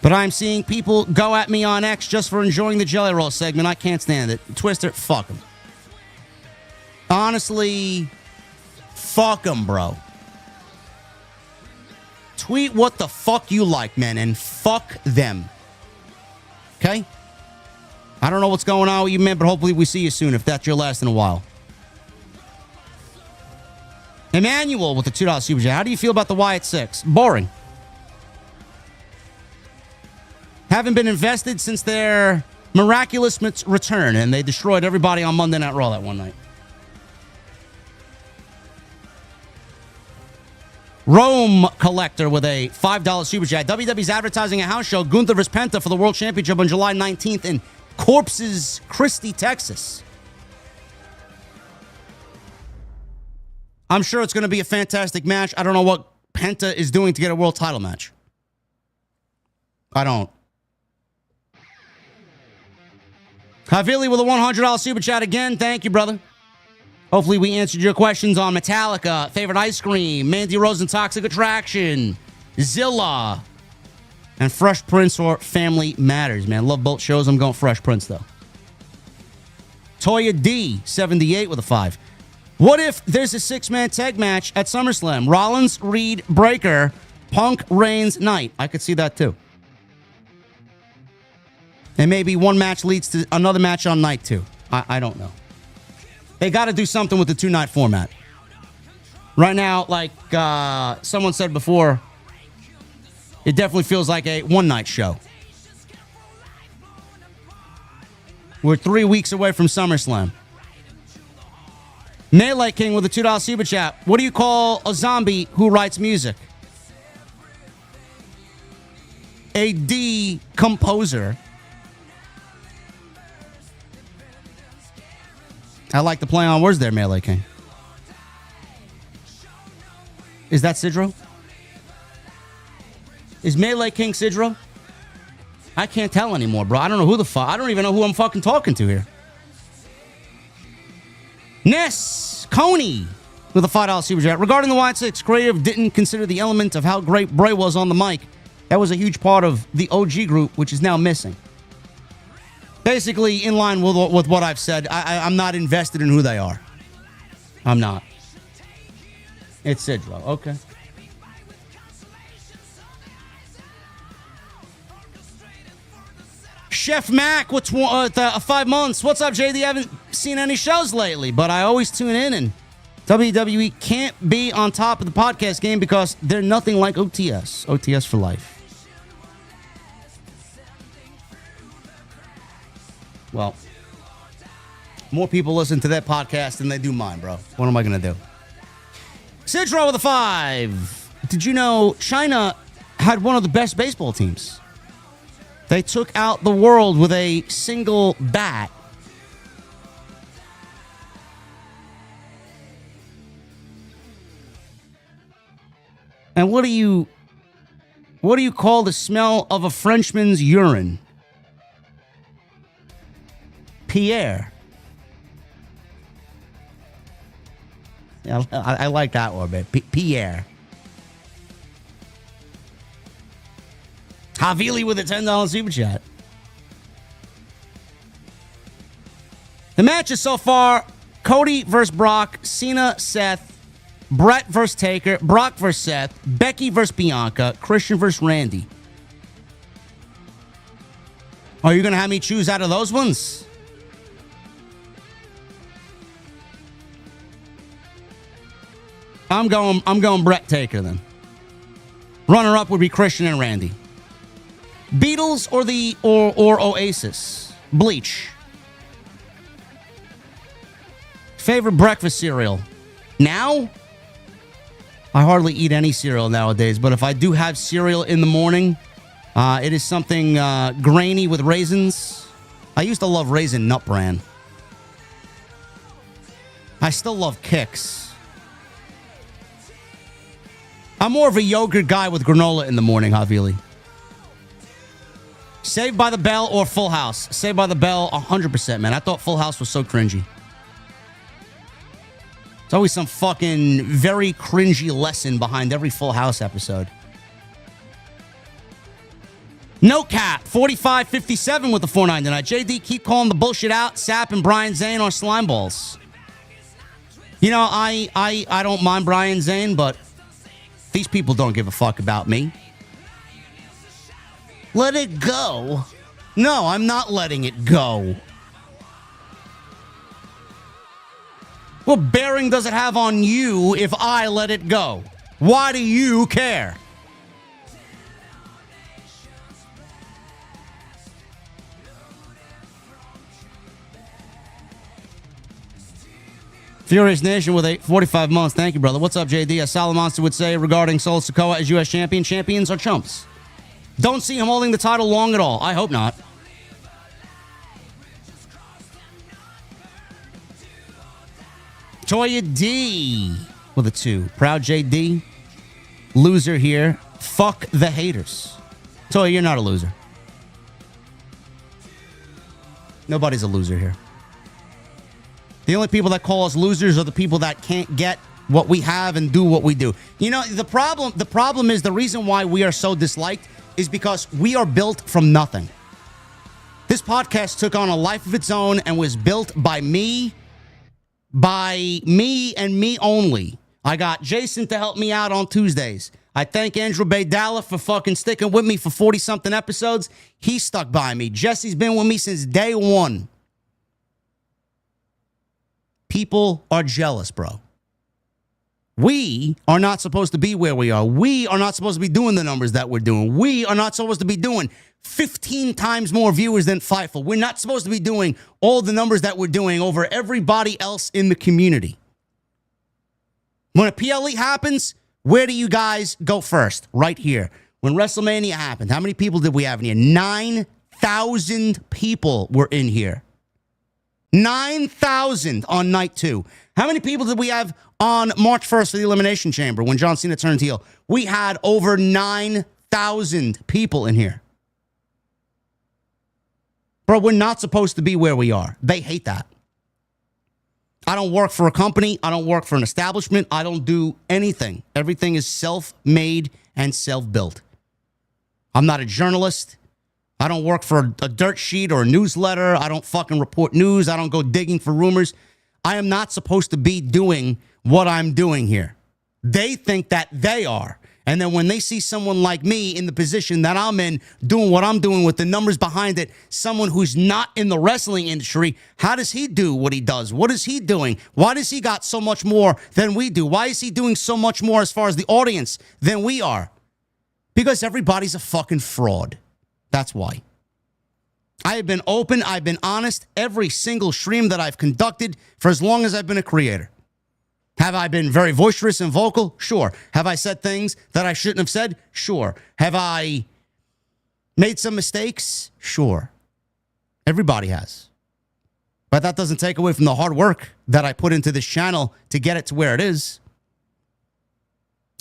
but I'm seeing people go at me on X just for enjoying the Jelly Roll segment. I can't stand it. Twister, fuck him. Honestly, fuck him, bro. Tweet what the fuck you like, man, and fuck them. Okay? I don't know what's going on with you, man, but hopefully we see you soon if that's your last in a while. Emmanuel with the $2 super chat. How do you feel about the Wyatt 6? Boring. Haven't been invested since their miraculous return, and they destroyed everybody on Monday Night Raw that one night. Rome Collector with a $5 super chat. WWE's advertising a house show, Gunther vs. Penta, for the World Championship on July 19th in Corpus Christi, Texas. I'm sure it's going to be a fantastic match. I don't know what Penta is doing to get a world title match. I don't. Havili with a $100 super chat again. Thank you, brother. Hopefully we answered your questions on Metallica, favorite ice cream, Mandy Rose and Toxic Attraction, Zilla, and Fresh Prince or Family Matters, man. Love both shows. I'm going Fresh Prince, though. Toya D, 78 with a 5. What if there's a 6-man tag match at SummerSlam? Rollins, Reed, Breaker, Punk, Reigns, Knight. I could see that, too. And maybe one match leads to another match on night 2. I don't know. They got to do something with the 2-night format. Right now, like someone said before, it definitely feels like a one-night show. We're 3 weeks away from SummerSlam. Melee King with a $2 super chat. What do you call a zombie who writes music? A decomposer. I like the play on words there, Melee King. Is that Sidro? Is Melee King Sidro? I can't tell anymore, bro. I don't know who the fuck. I don't even know who I'm fucking talking to here. Ness Coney with a $5 super chat. Regarding the Wyatts 6, creative didn't consider the element of how great Bray was on the mic. That was a huge part of the OG group, which is now missing. Basically, in line with what I've said, I'm not invested in who they are. I'm not. It's Sidro. Okay. Chef Mac, what's 5 months? What's up, JD? I haven't seen any shows lately, but I always tune in, and WWE can't be on top of the podcast game because they're nothing like OTS. OTS for life. Well, more people listen to that podcast than they do mine, bro. What am I going to do? Sidro with a 5. Did you know China had one of the best baseball teams? They took out the world with a single bat. And what do you call the smell of a Frenchman's urine? Pierre. Yeah, I like that one, man. Pierre. Havili with a $10 super chat. The matches so far: Cody versus Brock, Cena, Seth, Brett versus Taker, Brock versus Seth, Becky versus Bianca, Christian versus Randy. Are you going to have me choose out of those ones? I'm going Brett Taker then. Runner up would be Christian and Randy. Beatles or Oasis? Bleach. Favorite breakfast cereal? Now? I hardly eat any cereal nowadays, but if I do have cereal in the morning, it is something grainy with raisins. I used to love Raisin Nut Bran. I still love Kix. I'm more of a yogurt guy with granola in the morning, Havili. Saved by the Bell or Full House? Saved by the Bell, 100%, man. I thought Full House was so cringy. There's always some fucking very cringy lesson behind every Full House episode. No cap, 4557 with the 499. JD, keep calling the bullshit out. Sapp and Brian Zane are slime balls. You know, I don't mind Brian Zane, but these people don't give a fuck about me. Let it go. No, I'm not letting it go. What bearing does it have on you if I let it go? Why do you care? Furious Nation with 45 months. Thank you, brother. What's up, JD? As Solid Monster would say regarding Solo Sikoa as U.S. champion, champions are chumps. Don't see him holding the title long at all. I hope not. Toya D with a 2. Proud JD. Loser here. Fuck the haters. Toya, you're not a loser. Nobody's a loser here. The only people that call us losers are the people that can't get what we have and do what we do. You know, the problem is the reason why we are so disliked is because we are built from nothing. This podcast took on a life of its own and was built by me and me only. I got Jason to help me out on Tuesdays. I thank Andrew Baydala for fucking sticking with me for 40-something episodes. He stuck by me. Jesse's been with me since day one. People are jealous, bro. We are not supposed to be where we are. We are not supposed to be doing the numbers that we're doing. We are not supposed to be doing 15 times more viewers than Fightful. We're not supposed to be doing all the numbers that we're doing over everybody else in the community. When a PLE happens, where do you guys go first? Right here. When WrestleMania happened, how many people did we have in here? 9,000 people were in here. 9,000 on night 2. How many people did we have on March 1st for the Elimination Chamber when John Cena turned heel? We had over 9,000 people in here. Bro, we're not supposed to be where we are. They hate that. I don't work for a company. I don't work for an establishment. I don't do anything. Everything is self-made and self-built. I'm not a journalist. I don't work for a dirt sheet or a newsletter. I don't fucking report news. I don't go digging for rumors. I am not supposed to be doing what I'm doing here. They think that they are. And then when they see someone like me in the position that I'm in, doing what I'm doing with the numbers behind it, someone who's not in the wrestling industry, how does he do what he does? What is he doing? Why does he got so much more than we do? Why is he doing so much more as far as the audience than we are? Because everybody's a fucking fraud. That's why. I have been open. I've been honest. Every single stream that I've conducted for as long as I've been a creator. Have I been very boisterous and vocal? Sure. Have I said things that I shouldn't have said? Sure. Have I made some mistakes? Sure. Everybody has. But that doesn't take away from the hard work that I put into this channel to get it to where it is.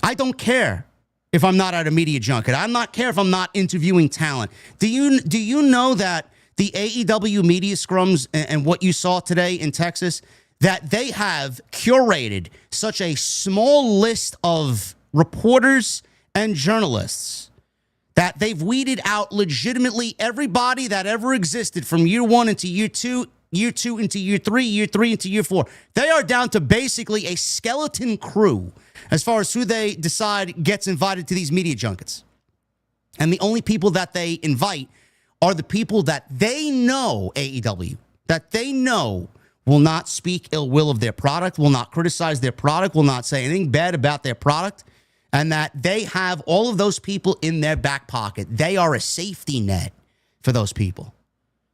I don't care if I'm not at a media junket. I don't care if I'm not interviewing talent. Do you know that the AEW media scrums and what you saw today in Texas, that they have curated such a small list of reporters and journalists that they've weeded out legitimately everybody that ever existed from year 1 into year 2 into year 3, year 3 into year 4. They are down to basically a skeleton crew as far as who they decide gets invited to these media junkets. And the only people that they invite are the people that they know, AEW, that they know will not speak ill will of their product, will not criticize their product, will not say anything bad about their product, and that they have all of those people in their back pocket. They are a safety net for those people.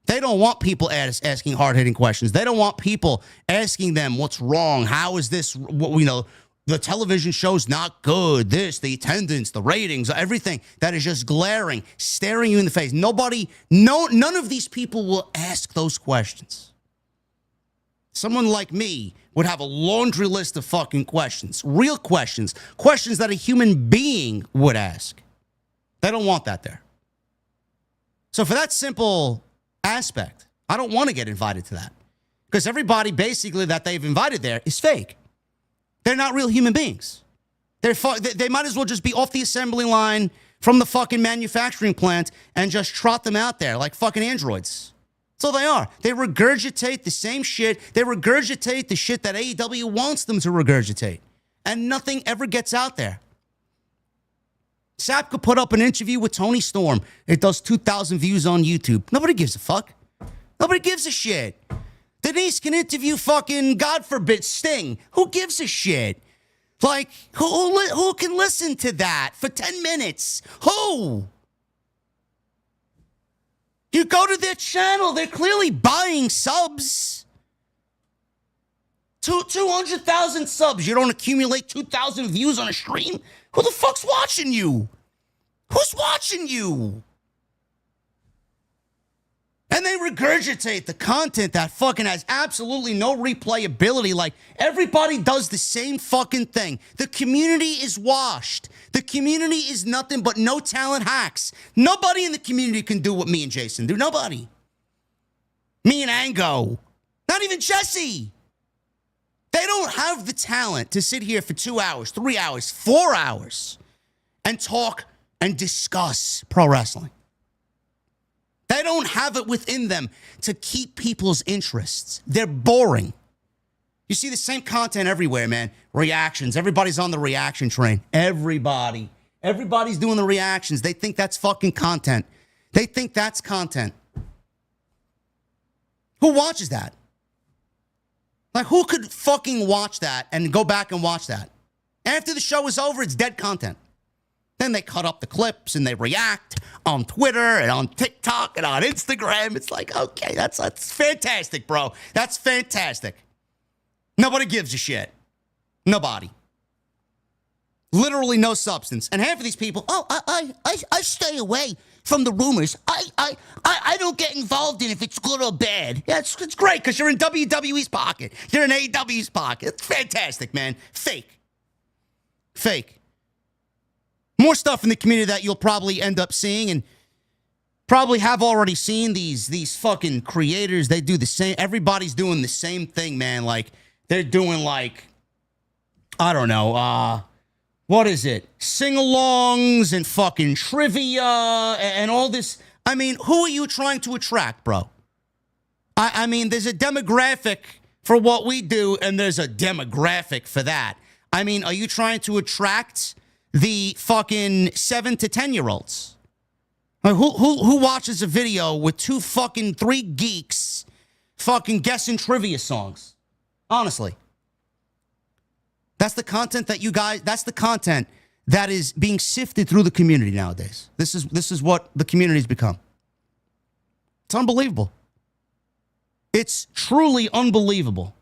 They don't want people asking hard-hitting questions. They don't want people asking them what's wrong. How is this, the television show's not good. This, the attendance, the ratings, everything that is just glaring, staring you in the face. None of these people will ask those questions. Someone like me would have a laundry list of fucking questions, real questions that a human being would ask. They don't want that there. So for that simple aspect, I don't want to get invited to that because everybody basically that they've invited there is fake. They're not real human beings. They might as well just be off the assembly line from the fucking manufacturing plant and just trot them out there like fucking androids. That's all they are. They regurgitate the same shit. They regurgitate the shit that AEW wants them to regurgitate. And nothing ever gets out there. Sapp could put up an interview with Tony Storm. It does 2,000 views on YouTube. Nobody gives a fuck. Nobody gives a shit. Denise can interview fucking, God forbid, Sting. Who gives a shit? Like, who can listen to that for 10 minutes? Who? You go to their channel, they're clearly buying subs. 200,000 subs. You don't accumulate 2,000 views on a stream? Who the fuck's watching you? Who's watching you? And they regurgitate the content that fucking has absolutely no replayability. Like, everybody does the same fucking thing. The community is washed. The community is nothing but no talent hacks. Nobody in the community can do what me and Jason do. Nobody. Me and Ango. Not even Jesse. They don't have the talent to sit here for 2 hours, 3 hours, 4 hours and talk and discuss pro wrestling. They don't have it within them to keep people's interests. They're boring. You see the same content everywhere, man. Reactions. Everybody's on the reaction train. Everybody. Everybody's doing the reactions. They think that's fucking content. They think that's content. Who watches that? Like, who could fucking watch that and go back and watch that? After the show is over, it's dead content. Then they cut up the clips and they react on Twitter and on TikTok and on Instagram. It's like, okay, that's fantastic, bro. That's fantastic. Nobody gives a shit. Nobody. Literally no substance. And half of these people, I stay away from the rumors. I don't get involved in if it's good or bad. Yeah, it's great because you're in WWE's pocket. You're in AEW's pocket. It's fantastic, man. Fake. More stuff in the community that you'll probably end up seeing and probably have already seen. These fucking creators, they do the same. Everybody's doing the same thing, man. Like, they're doing like, I don't know, what is it? Sing-alongs and fucking trivia and all this. I mean, who are you trying to attract, bro? I mean, there's a demographic for what we do, and there's a demographic for that. I mean, are you trying to attract the fucking 7 to 10-year-olds? Who watches a video with three geeks fucking guessing trivia songs? Honestly. That's the content that's the content that is being sifted through the community nowadays. This is what the community's become. It's unbelievable. It's truly unbelievable.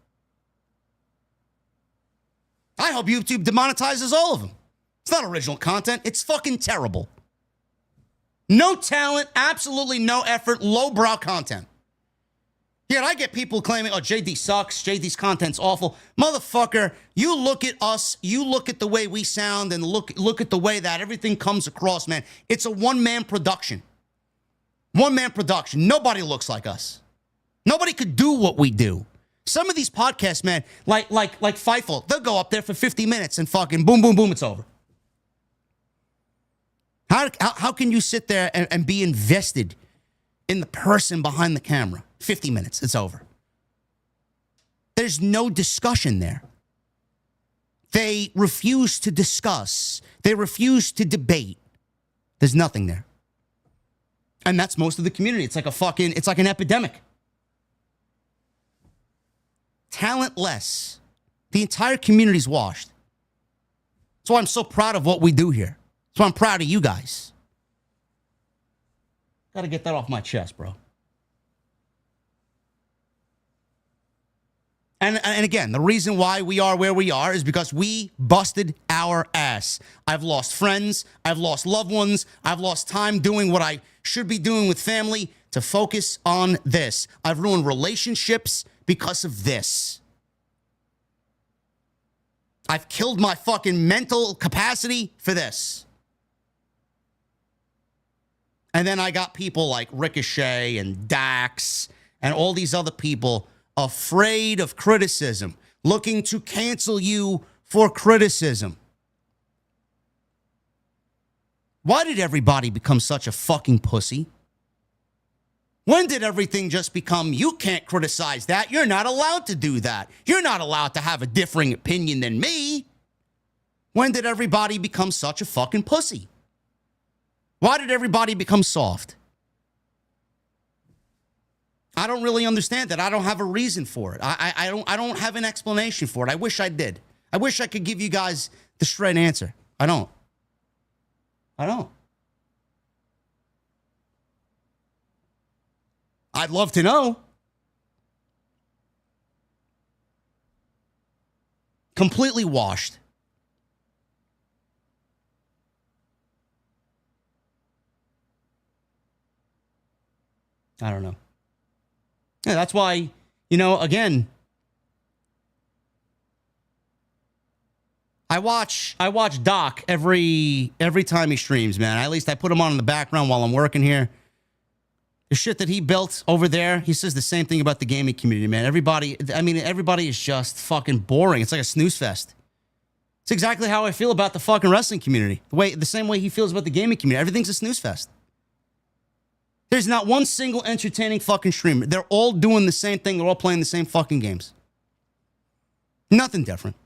I hope YouTube demonetizes all of them. It's not original content. It's fucking terrible. No talent, absolutely no effort, lowbrow content. Yet I get people claiming, oh, JD sucks, JD's content's awful. Motherfucker, you look at us, you look at the way we sound, and look at the way that everything comes across, man. It's a one-man production. One-man production. Nobody looks like us. Nobody could do what we do. Some of these podcasts, man, like Fightful, they'll go up there for 50 minutes and fucking boom, boom, boom, it's over. How can you sit there and be invested in the person behind the camera? 50 minutes, it's over. There's no discussion there. They refuse to discuss. They refuse to debate. There's nothing there. And that's most of the community. It's like an epidemic. Talentless. The entire community's washed. That's why I'm so proud of what we do here. That's why I'm proud of you guys. Got to get that off my chest, bro. And again, the reason why we are where we are is because we busted our ass. I've lost friends. I've lost loved ones. I've lost time doing what I should be doing with family to focus on this. I've ruined relationships because of this. I've killed my fucking mental capacity for this. And then I got people like Ricochet and Dax and all these other people afraid of criticism, looking to cancel you for criticism. Why did everybody become such a fucking pussy? When did everything just become, you can't criticize that, you're not allowed to do that, you're not allowed to have a differing opinion than me? When did everybody become such a fucking pussy? Why did everybody become soft? I don't really understand that. I don't have a reason for it. I don't have an explanation for it. I wish I did. I wish I could give you guys the straight answer. I don't. I'd love to know. Completely washed. I don't know. Yeah, that's why, again, I watch Doc every time he streams, man. At least I put him on in the background while I'm working here. The shit that he built over there, he says the same thing about the gaming community, man. Everybody is just fucking boring. It's like a snooze fest. It's exactly how I feel about the fucking wrestling community. The same way he feels about the gaming community. Everything's a snooze fest. There's not one single entertaining fucking streamer. They're all doing the same thing. They're all playing the same fucking games. Nothing different.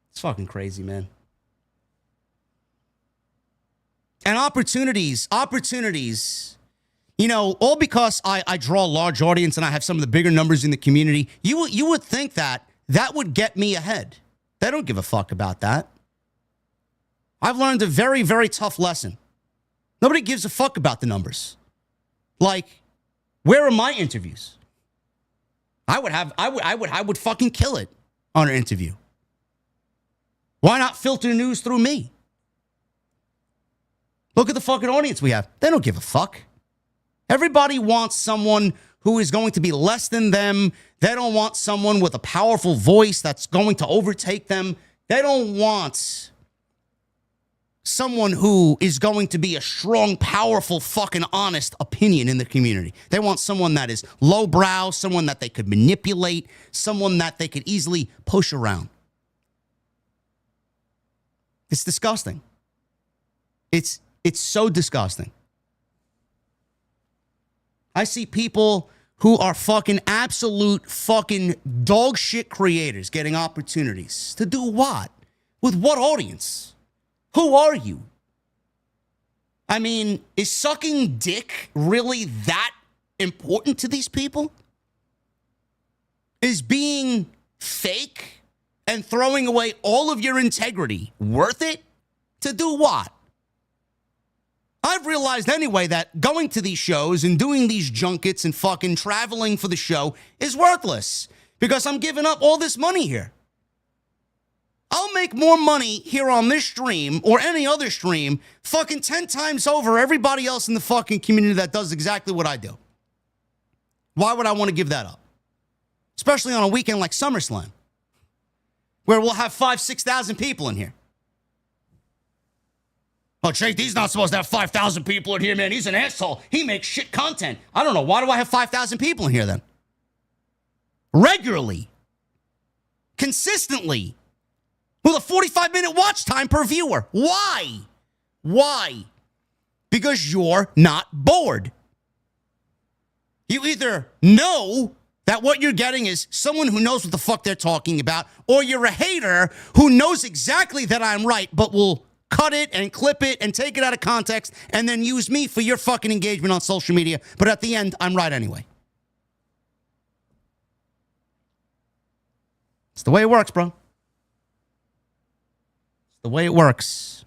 It's fucking crazy, man. And opportunities, all because I draw a large audience and I have some of the bigger numbers in the community. You would think that would get me ahead. They don't give a fuck about that. I've learned a very, very tough lesson. Nobody gives a fuck about the numbers. Like, where are my interviews? I would fucking kill it on an interview. Why not filter news through me? Look at the fucking audience we have. They don't give a fuck. Everybody wants someone who is going to be less than them. They don't want someone with a powerful voice that's going to overtake them. They don't want someone who is going to be a strong, powerful, fucking honest opinion in the community. They want someone that is lowbrow, someone that they could manipulate, someone that they could easily push around. It's disgusting. It's so disgusting. I see people who are fucking absolute fucking dog shit creators getting opportunities. To do what? With what audience? Who are you? I mean, is sucking dick really that important to these people? Is being fake and throwing away all of your integrity worth it? To do what? I've realized anyway that going to these shows and doing these junkets and fucking traveling for the show is worthless because I'm giving up all this money here. I'll make more money here on this stream or any other stream fucking 10 times over everybody else in the fucking community that does exactly what I do. Why would I want to give that up? Especially on a weekend like SummerSlam, where we'll have 5,000-6,000 people in here. Oh, JD's not supposed to have 5,000 people in here, man. He's an asshole. He makes shit content. I don't know. Why do I have 5,000 people in here then? Regularly. Consistently. With a 45-minute watch time per viewer. Why? Why? Because you're not bored. You either know that what you're getting is someone who knows what the fuck they're talking about, or you're a hater who knows exactly that I'm right, but will cut it and clip it and take it out of context and then use me for your fucking engagement on social media. But at the end, I'm right anyway. It's the way it works, bro. It's the way it works.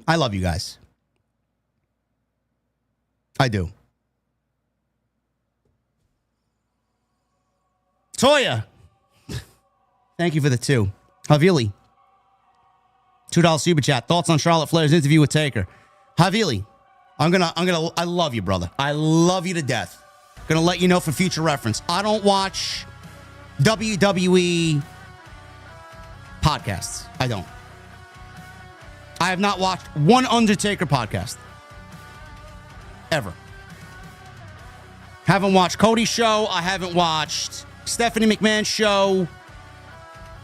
I love you guys. I do. Toya. Thank you for the 2. Havili. $2 super chat. Thoughts on Charlotte Flair's interview with Taker. Havili. I love you, brother. I love you to death. Gonna let you know for future reference. I don't watch WWE podcasts. I don't. I have not watched one Undertaker podcast. Ever. Haven't watched Cody's show. I haven't watched Stephanie McMahon's show.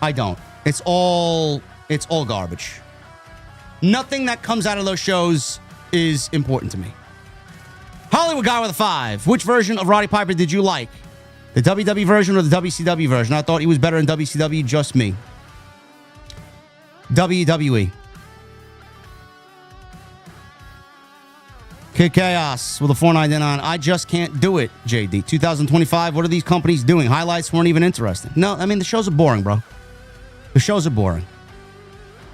I don't. It's all garbage. Nothing that comes out of those shows is important to me. Hollywood guy with a 5. Which version of Roddy Piper did you like? The WWE version or the WCW version? I thought he was better in WCW, just me. WWE. Kid Chaos with a $4.99. I just can't do it, JD. 2025, what are these companies doing? Highlights weren't even interesting. No, I mean, the shows are boring, bro. The shows are boring.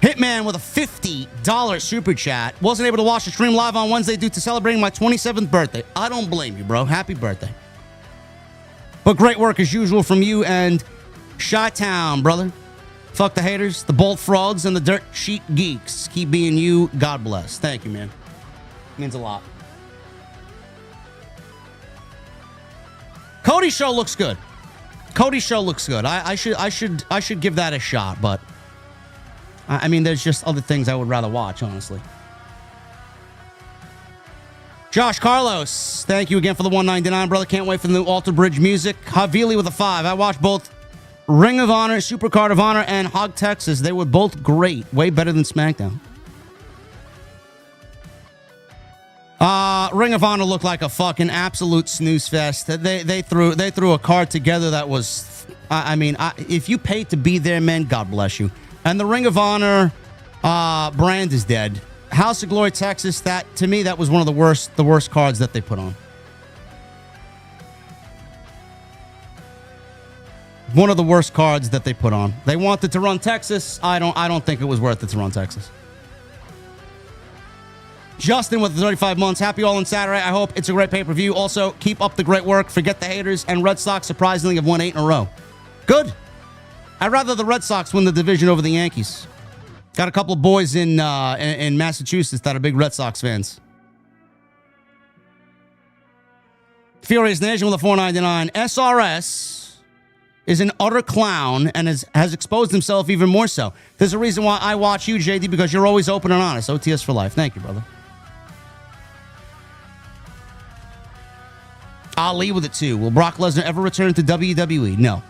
Hitman with a $50 super chat. Wasn't able to watch the stream live on Wednesday due to celebrating my 27th birthday. I don't blame you, bro. Happy birthday. But great work as usual from you and Chi-Town, brother. Fuck the haters, the bold frauds, and the dirt sheet geeks. Keep being you. God bless. Thank you, man. Means a lot. Cody's show looks good. Cody's show looks good. I should give that a shot, but I mean, there's just other things I would rather watch, honestly. Josh Carlos, thank you again for the $1.99, brother. Can't wait for the new Alter Bridge music. Havili with a 5. I watched both Ring of Honor, Supercard of Honor, and Hog Texas. They were both great. Way better than SmackDown. Ring of Honor looked like a fucking absolute snooze fest. They threw a card together that was, if you paid to be there, man, God bless you. And the Ring of Honor brand is dead. House of Glory Texas, that to me that was one of the worst cards that they put on. One of the worst cards that they put on. They wanted to run Texas. I don't think it was worth it to run Texas. Justin with the 35 months. Happy All In Saturday. I hope it's a great pay-per-view. Also, keep up the great work. Forget the haters. And Red Sox surprisingly have won 8 in a row. Good. I'd rather the Red Sox win the division over the Yankees. Got a couple of boys in Massachusetts that are big Red Sox fans. Furious Nation with a $4.99. SRS is an utter clown and has exposed himself even more so. There's a reason why I watch you, JD, because you're always open and honest. OTS for life. Thank you, brother. Ali with it too. Will Brock Lesnar ever return to WWE? No.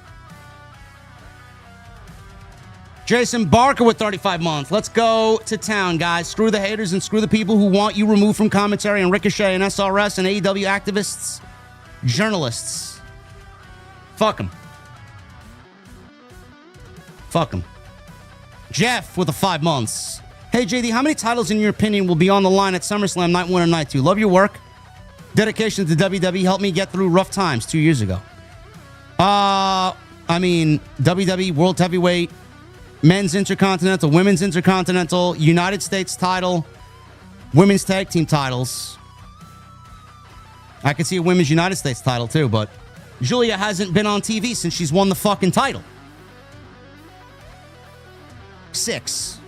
Jason Barker with 35 months. Let's go to town, guys. Screw the haters and screw the people who want you removed from commentary and Ricochet and SRS and AEW activists, journalists. Fuck them. Fuck them. Jeff with the 5 months. Hey, JD, how many titles, in your opinion, will be on the line at SummerSlam Night 1 and Night 2? Love your work. Dedication to WWE helped me get through rough times 2 years ago. WWE World Heavyweight, Men's Intercontinental, Women's Intercontinental, United States title, Women's Tag Team titles. I could see a Women's United States title too, but Julia hasn't been on TV since she's won the fucking title. 6.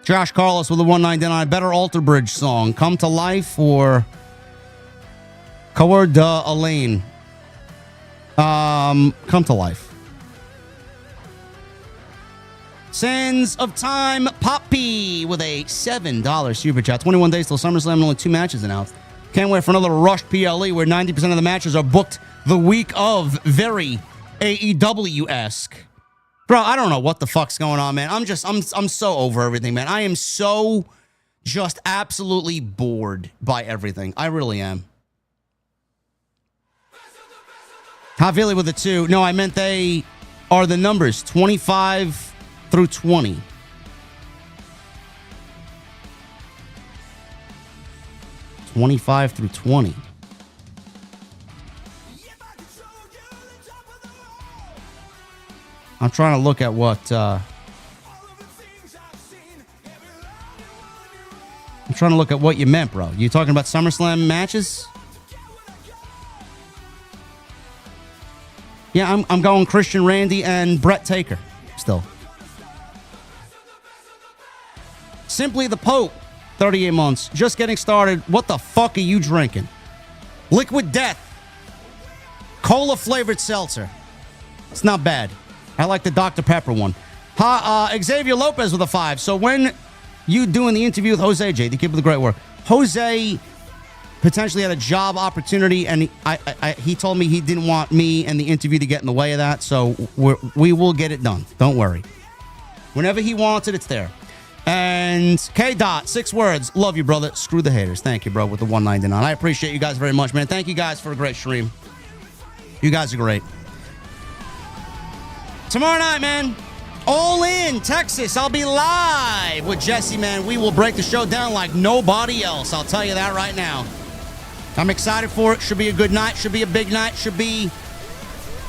Josh Carlos with a $1.99. Better Alter Bridge song. Come to Life or Coeur d'Alene. Come to Life. Sands of Time Poppy with a $7 super chat. 21 days till SummerSlam and only 2 matches announced. Can't wait for another rushed PLE where 90% of the matches are booked the week of. Very AEW-esque. Bro, I don't know what the fuck's going on, man. I'm so over everything, man. I am so just absolutely bored by everything. I really am. Havili with a 2. No, I meant they are the numbers 25 through 20. $25 through $20. I'm trying to look at what I'm trying to look at what you meant, bro. You talking about SummerSlam matches? Yeah, I'm going Christian Randy and Brett Taker still. Simply the Pope, 38 months. Just getting started. What the fuck are you drinking? Liquid Death. Cola flavored seltzer. It's not bad. I like the Dr. Pepper one. Xavier Lopez with a 5. So when you doing the interview with Jose, JD, keep up the great work. Jose potentially had a job opportunity, and he told me he didn't want me and the interview to get in the way of that. So we will get it done. Don't worry. Whenever he wants it, it's there. And K. Dot, 6 words. Love you, brother. Screw the haters. Thank you, bro, with the $1.99. I appreciate you guys very much, man. Thank you guys for a great stream. You guys are great. Tomorrow night, man, All In, Texas. I'll be live with Jesse, man. We will break the show down like nobody else. I'll tell you that right now. I'm excited for it. Should be a good night. Should be a big night. Should be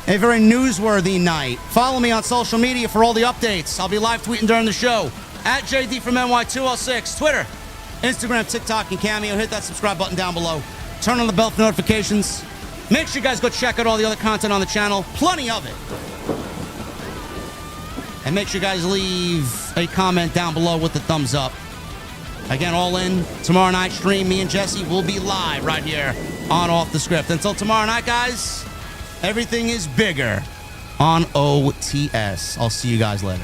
a very newsworthy night. Follow me on social media for all the updates. I'll be live tweeting during the show. At JD from NY206. Twitter, Instagram, TikTok, and Cameo. Hit that subscribe button down below. Turn on the bell for notifications. Make sure you guys go check out all the other content on the channel. Plenty of it. And make sure you guys leave a comment down below with the thumbs up. Again, All In, tomorrow night stream. Me and Jesse will be live right here on Off the Script. Until tomorrow night, guys, everything is bigger on OTS. I'll see you guys later.